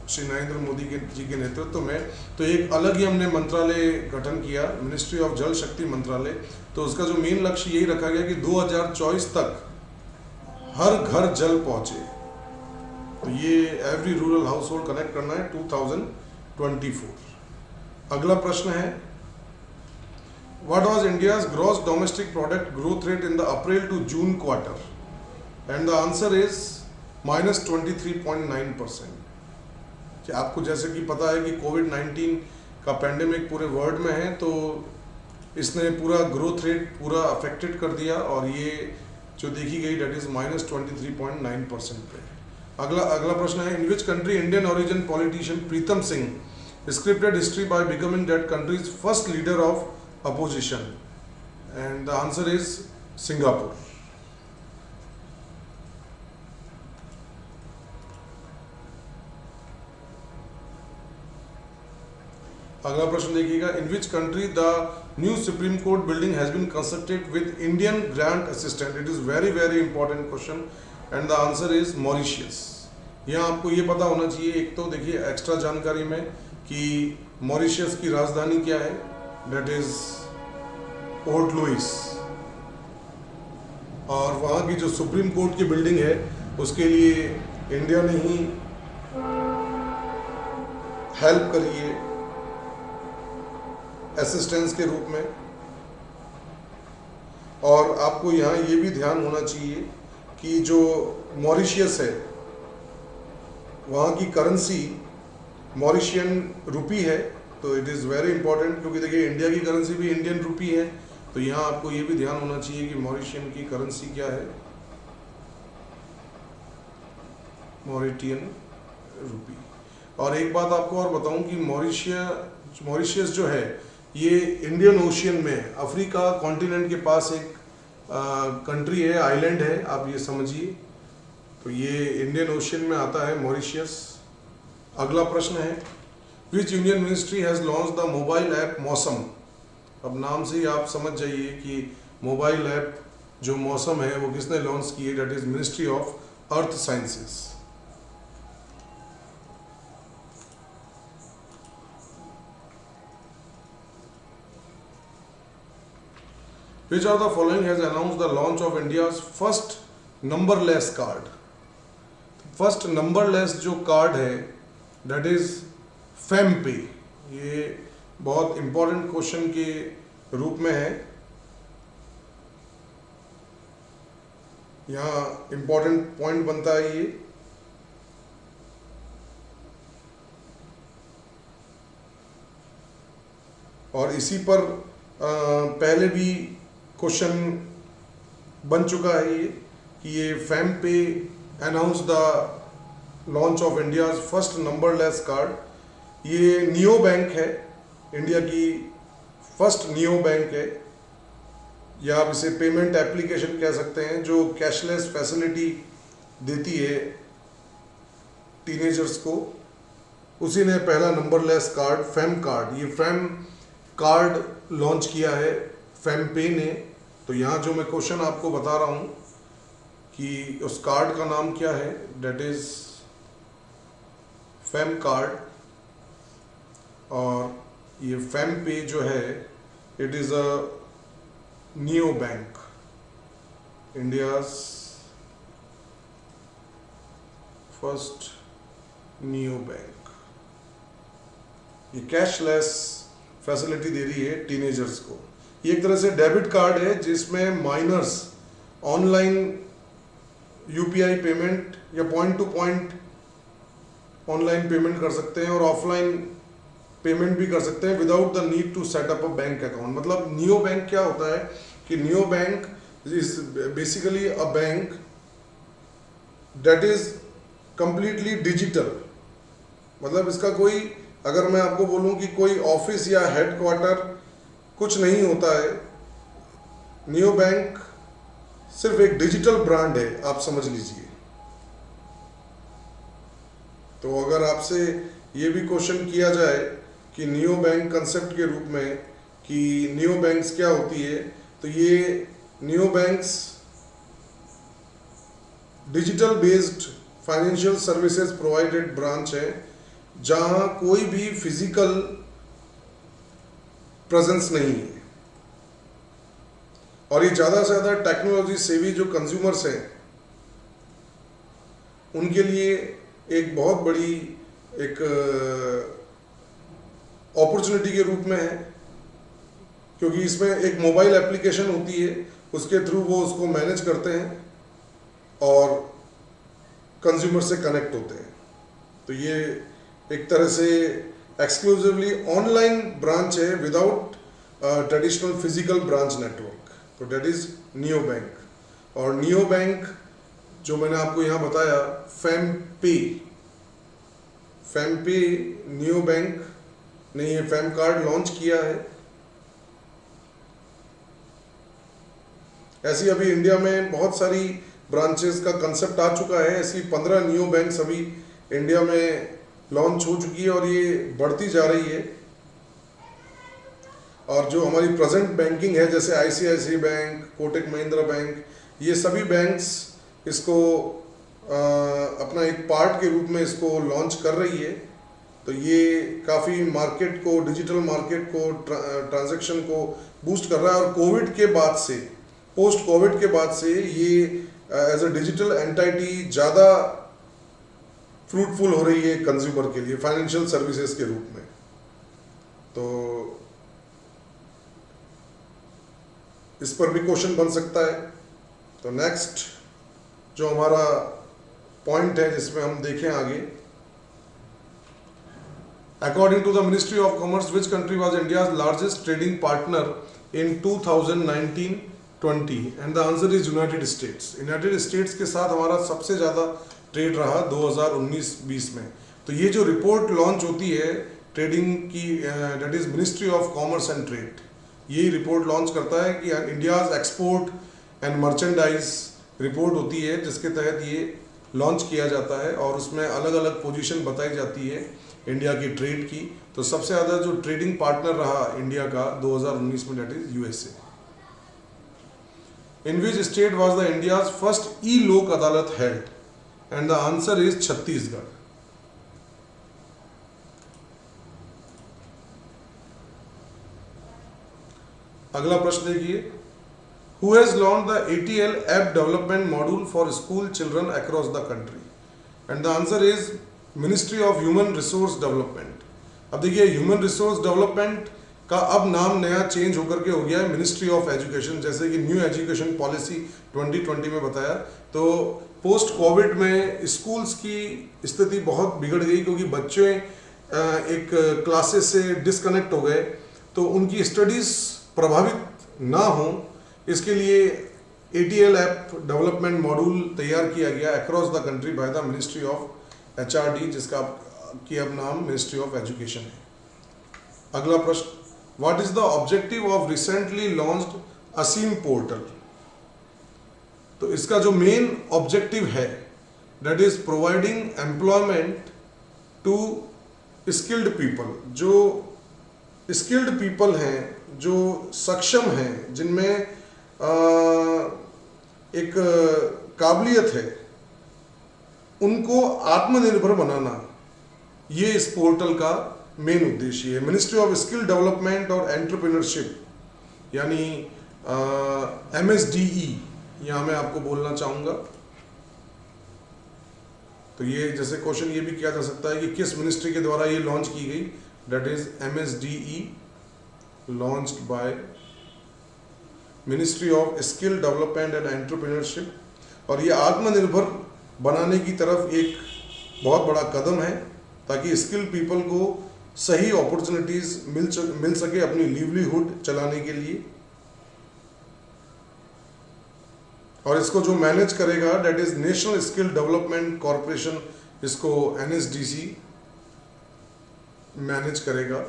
श्री नरेंद्र मोदी जी के नेतृत्व में, तो एक अलग ही हमने मंत्रालय गठन किया, मिनिस्ट्री ऑफ जल शक्ति मंत्रालय। तो उसका जो मेन लक्ष्य यही रखा गया कि 2024 तक हर घर जल पहुंचे। तो ये every rural household connect करना है 2024। अगला प्रश्न है, what was India's gross domestic product growth rate in the April to June quarter? And the answer is -23.9%। आपको जैसे कि पता है कि कोविड-19 का पेंडेमिक पूरे वर्ल्ड में है, तो इसने पूरा ग्रोथ रेट पूरा अफेक्टेड कर दिया और ये जो देखी गई डेट इज -23.9% पे। अगला प्रश्न है, in which country Indian origin politician Pritam Singh scripted history by becoming that country's first leader of opposition? And the answer is Singapore. अगला प्रश्न देखिएगा, in which country the new supreme court building has been constructed with Indian grant assistant? It is very very important question and the answer is Mauritius. यहाँ आपको ये पता होना चाहिए, एक तो देखिए एक्स्ट्रा जानकारी में, कि मॉरिशियस की राजधानी क्या है, दैट इज पोर्ट लुइस। और वहाँ की जो सुप्रीम कोर्ट की बिल्डिंग है उसके लिए इंडिया ने ही हेल्प करी है असिस्टेंस के रूप में। और आपको यहाँ ये भी ध्यान होना चाहिए कि जो मॉरिशियस है वहाँ की करेंसी मॉरिशियन रुपी है। तो इट इज़ वेरी इंपॉर्टेंट, क्योंकि देखिए इंडिया की करेंसी भी इंडियन रुपी है, तो यहाँ आपको ये भी ध्यान होना चाहिए कि मॉरिशियन की करेंसी क्या है, मॉरिटियन रुपी। और एक बात आपको और बताऊं कि मॉरिशियस जो है ये इंडियन ओशियन में, अफ्रीका कॉन्टिनेंट के पास एक कंट्री है, आइलैंड है, आप ये समझिए। तो ये इंडियन ओशियन में आता है मॉरिशियस। अगला प्रश्न है, विच union ministry has launch the mobile app मौसम। अब नाम से ही आप समझ जाइए कि मोबाइल ऐप जो मौसम है वो किसने लॉन्च की है, that is ministry of earth sciences. Which of the following has announced the launch of India's first numberless card? First numberless जो कार्ड है दैट इज फेम पे। ये बहुत इंपॉर्टेंट क्वेश्चन के रूप में है, यहाँ इंपॉर्टेंट पॉइंट बनता है ये। और इसी पर पहले भी क्वेश्चन बन चुका है ये कि ये फेम पे announce the launch of India's first numberless card. ये नियो बैंक है, इंडिया की फर्स्ट नियो बैंक है, या आप इसे पेमेंट एप्लीकेशन कह सकते हैं, जो कैशलेस फैसिलिटी देती है टीनेजर्स को। उसी ने पहला नंबरलेस कार्ड फेम कार्ड, ये फेम कार्ड लॉन्च किया है फेम पे ने। तो यहाँ जो मैं क्वेश्चन आपको बता रहा हूँ कि उस कार्ड का नाम क्या है, डेट इज फेम कार्ड। और ये फेम पे जो है it is a neo bank, India's first neo bank. ये कैशलेस फैसिलिटी दे रही है टीनेजर्स को। ये एक तरह से डेबिट कार्ड है जिसमें माइनर्स ऑनलाइन यूपीआई पेमेंट या point two point online payment कर सकते हैं और ऑफलाइन पेमेंट भी कर सकते हैं without the need to set up a bank account. मतलब नियो बैंक क्या होता है कि neo bank is basically a bank that is completely digital. मतलब इसका कोई, अगर मैं आपको बोलूं कि कोई ऑफिस या हेडक्वार्टर कुछ नहीं होता है, नियो बैंक सिर्फ एक डिजिटल ब्रांड है, आप समझ लीजिए। तो अगर आपसे ये भी क्वेश्चन किया जाए कि नियो बैंक कंसेप्ट के रूप में कि नियो बैंक्स क्या होती है, तो ये neo banks digital based financial services provided branch है जहां कोई भी फिजिकल प्रेजेंस नहीं है। और ये ज़्यादा से ज़्यादा टेक्नोलॉजी सेवी जो कंज्यूमर्स हैं उनके लिए एक बहुत बड़ी एक अपॉर्चुनिटी के रूप में है, क्योंकि इसमें एक मोबाइल एप्लीकेशन होती है, उसके थ्रू वो उसको मैनेज करते हैं और कंज्यूमर से कनेक्ट होते हैं। तो ये एक तरह से एक्सक्लूसिवली ऑनलाइन ब्रांच है without traditional physical branch network. तो डेट इज नियो बैंक। और नियो बैंक जो मैंने आपको यहाँ बताया फेम पे नियो बैंक ने ये फेम कार्ड लॉन्च किया है। ऐसी अभी इंडिया में बहुत सारी ब्रांचेस का कंसेप्ट आ चुका है, ऐसी 15 नियो बैंक्स अभी इंडिया में लॉन्च हो चुकी है और ये बढ़ती जा रही है। और जो हमारी प्रेजेंट बैंकिंग है जैसे ICICI bank, Kotak Mahindra bank, ये सभी बैंक्स इसको अपना एक पार्ट के रूप में इसको लॉन्च कर रही है। तो ये काफ़ी मार्केट को, डिजिटल मार्केट को, ट्रांजैक्शन को बूस्ट कर रहा है। और कोविड के बाद से, पोस्ट कोविड के बाद से ये एज अ डिजिटल एंटिटी ज़्यादा फ्रूटफुल हो रही है कंज्यूमर के लिए फाइनेंशियल सर्विसेज के रूप में। तो इस पर भी क्वेश्चन बन सकता है। तो नेक्स्ट जो हमारा पॉइंट है जिसमें हम देखें आगे, according to the ministry of commerce which country was India's largest trading partner in 2019-20 and the answer is United States. United States के साथ हमारा सबसे ज़्यादा ट्रेड रहा 2019-20 में। तो ये जो रिपोर्ट लॉन्च होती है ट्रेडिंग की, that is ministry of commerce and trade, यही रिपोर्ट लॉन्च करता है कि India's export and merchandise report होती है, जिसके तहत ये लॉन्च किया जाता है और उसमें अलग अलग पोजीशन बताई जाती है इंडिया की ट्रेड की। तो सबसे ज़्यादा जो ट्रेडिंग पार्टनर रहा इंडिया का 2019 में, that is USA. In which state was the India's first E Lok Adalat held? And the answer is Chhattisgarh. अगला प्रश्न देखिए, Who has launched the ATL app development module for school children across the country? And the answer is Ministry of Human Resource Development. अब देखिए human resource development का अब नाम नया change होकर के हो गया है मिनिस्ट्री ऑफ एजुकेशन, जैसे कि न्यू एजुकेशन पॉलिसी 2020 में बताया। तो पोस्ट कोविड में स्कूल्स की स्थिति बहुत बिगड़ गई क्योंकि बच्चे एक क्लासेस से डिस्कनेक्ट हो गए, तो उनकी स्टडीज़ प्रभावित ना हो इसके लिए ATL ऐप डेवलपमेंट मॉड्यूल तैयार किया गया across the country by the ministry of HRD, जिसका की अब नाम मिनिस्ट्री ऑफ एजुकेशन है। अगला प्रश्न, what is the objective of recently launched Aseem portal? तो इसका जो मेन ऑब्जेक्टिव है that is providing employment to skilled people. जो स्किल्ड पीपल हैं, जो सक्षम हैं, जिनमें एक काबिलियत है, उनको आत्मनिर्भर बनाना, ये इस पोर्टल का मेन उद्देश्य है। मिनिस्ट्री ऑफ स्किल डेवलपमेंट और एंटरप्रेन्योरशिप यानी MSDE यहाँ मैं आपको बोलना चाहूँगा। तो ये जैसे क्वेश्चन ये भी किया जा सकता है कि किस मिनिस्ट्री के द्वारा ये लॉन्च की गई, that is MSDE launched by ministry of skill development and entrepreneurship. और ये आत्मनिर्भर बनाने की तरफ एक बहुत बड़ा कदम है ताकि स्किल पीपल को सही अपॉर्चुनिटीज मिल सके अपनी लिवलीहुड चलाने के लिए। और इसको जो मैनेज करेगा that is national skill development corporation, इसको NSDC मैनेज करेगा।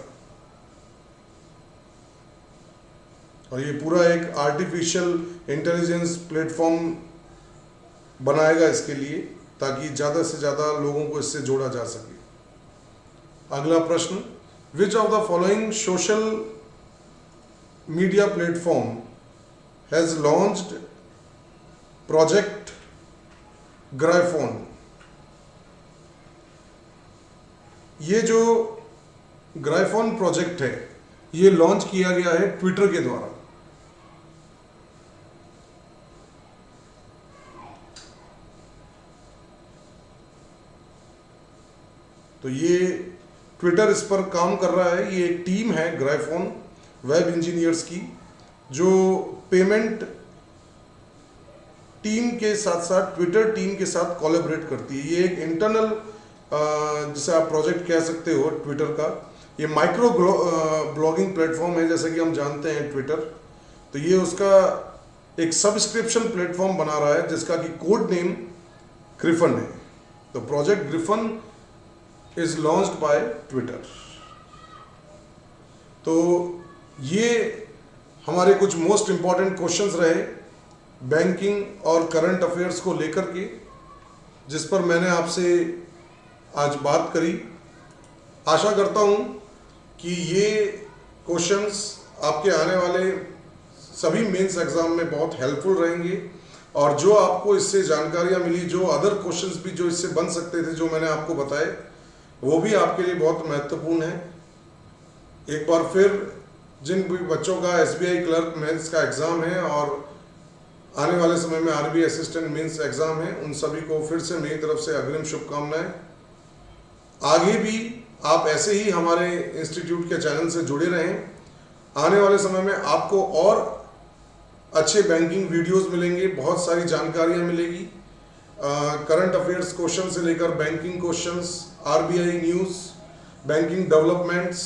और ये पूरा एक आर्टिफिशियल इंटेलिजेंस प्लेटफॉर्म बनाएगा इसके लिए, ताकि ज़्यादा से ज़्यादा लोगों को इससे जोड़ा जा सके। अगला प्रश्न, which of the following social media platform has launched project Gryphon? ये जो ग्राइफोन प्रोजेक्ट है ये लॉन्च किया गया है ट्विटर के द्वारा। तो ये ट्विटर इस पर काम कर रहा है। ये एक टीम है ग्राइफोन वेब इंजीनियर्स की, जो पेमेंट टीम के साथ साथ ट्विटर टीम के साथ कोलैबोरेट करती है। ये एक इंटरनल जिसे आप प्रोजेक्ट कह सकते हो ट्विटर का। ये माइक्रो ब्लॉगिंग प्लेटफॉर्म है, जैसे कि हम जानते हैं ट्विटर। तो ये उसका एक सब्सक्रिप्शन प्लेटफॉर्म बना रहा है जिसका कि कोड नेम ग्रिफन है। तो project Griffin is launched bye Twitter. तो ये हमारे कुछ मोस्ट इंपॉर्टेंट क्वेश्चंस रहे बैंकिंग और करंट अफेयर्स को लेकर के, जिस पर मैंने आपसे आज बात करी। आशा करता हूं कि ये क्वेश्चंस आपके आने वाले सभी मेंस एग्जाम में बहुत हेल्पफुल रहेंगे, और जो आपको इससे जानकारियां मिली, जो अदर क्वेश्चंस भी जो इससे बन सकते थे जो मैंने आपको बताए, वो भी आपके लिए बहुत महत्वपूर्ण है। एक बार फिर जिन भी बच्चों का SBI क्लर्क मेंस का एग्ज़ाम है और आने वाले समय में RBI असिस्टेंट मेंस एग्ज़ाम है, उन सभी को फिर से मेरी तरफ से अग्रिम शुभकामनाएं। आगे भी आप ऐसे ही हमारे इंस्टीट्यूट के चैनल से जुड़े रहें। आने वाले समय में आपको और अच्छे बैंकिंग वीडियोस मिलेंगे, बहुत सारी जानकारियां मिलेगी, करंट अफेयर्स क्वेश्चन से लेकर banking questions, RBI news, banking developments,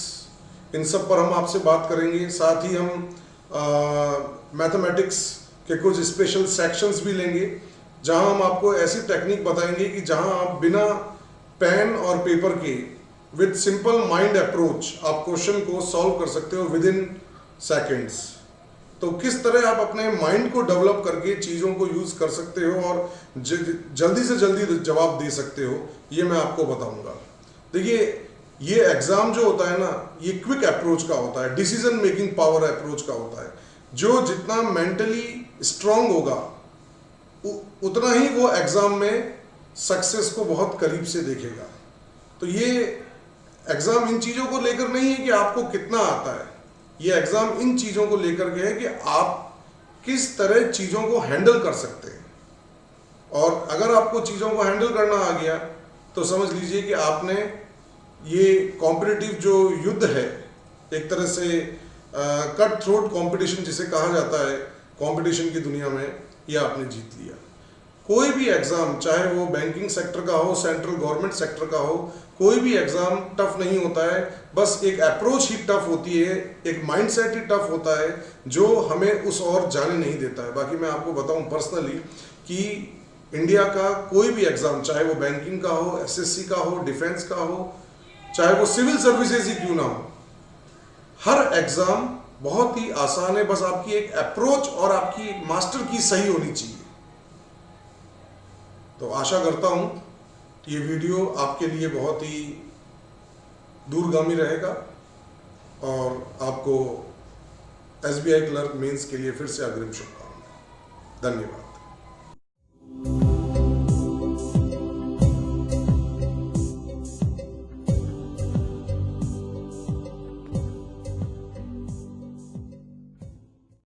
इन सब पर हम आपसे बात करेंगे। साथ ही हम मैथमेटिक्स के कुछ स्पेशल सेक्शंस भी लेंगे, जहां हम आपको ऐसी टेक्निक बताएंगे कि जहां आप बिना पेन और पेपर के विद सिंपल माइंड अप्रोच आप क्वेश्चन को सॉल्व कर सकते हो विद इन सेकेंड्स। तो किस तरह आप अपने माइंड को डेवलप करके चीज़ों को यूज़ कर सकते हो और जल्दी से जल्दी जवाब दे सकते हो, ये मैं आपको बताऊंगा। देखिए, ये एग्ज़ाम जो होता है ना, ये क्विक अप्रोच का होता है, डिसीजन मेकिंग पावर अप्रोच का होता है। जो जितना मेंटली स्ट्रांग होगा उतना ही वो एग्ज़ाम में सक्सेस को बहुत करीब से देखेगा। तो ये एग्ज़ाम इन चीज़ों को लेकर नहीं है कि आपको कितना आता है, ये एग्ज़ाम इन चीज़ों को लेकर के है कि आप किस तरह चीज़ों को हैंडल कर सकते हैं। और अगर आपको चीज़ों को हैंडल करना आ गया तो समझ लीजिए कि आपने ये कॉम्पिटिटिव जो युद्ध है, एक तरह से कट थ्रोट कंपटीशन जिसे कहा जाता है कंपटीशन की दुनिया में, ये आपने जीत लिया। कोई भी एग्ज़ाम, चाहे वो बैंकिंग सेक्टर का हो, सेंट्रल गवर्नमेंट सेक्टर का हो, कोई भी एग्ज़ाम टफ नहीं होता है, बस एक अप्रोच ही टफ होती है, एक माइंडसेट ही टफ होता है जो हमें उस ओर जाने नहीं देता है। बाकी मैं आपको बताऊं पर्सनली कि इंडिया का कोई भी एग्ज़ाम, चाहे वो बैंकिंग का हो, एसएससी का हो, डिफेंस का हो, चाहे वो सिविल सर्विसेज ही क्यों ना हो, हर एग्ज़ाम बहुत ही आसान है। बस आपकी एक अप्रोच और आपकी मास्टर की सही होनी चाहिए। तो आशा करता हूं ये वीडियो आपके लिए बहुत ही दूरगामी रहेगा और आपको एसबीआई क्लर्क मेंस के लिए फिर से अग्रिम शुभकामनाएं। धन्यवाद।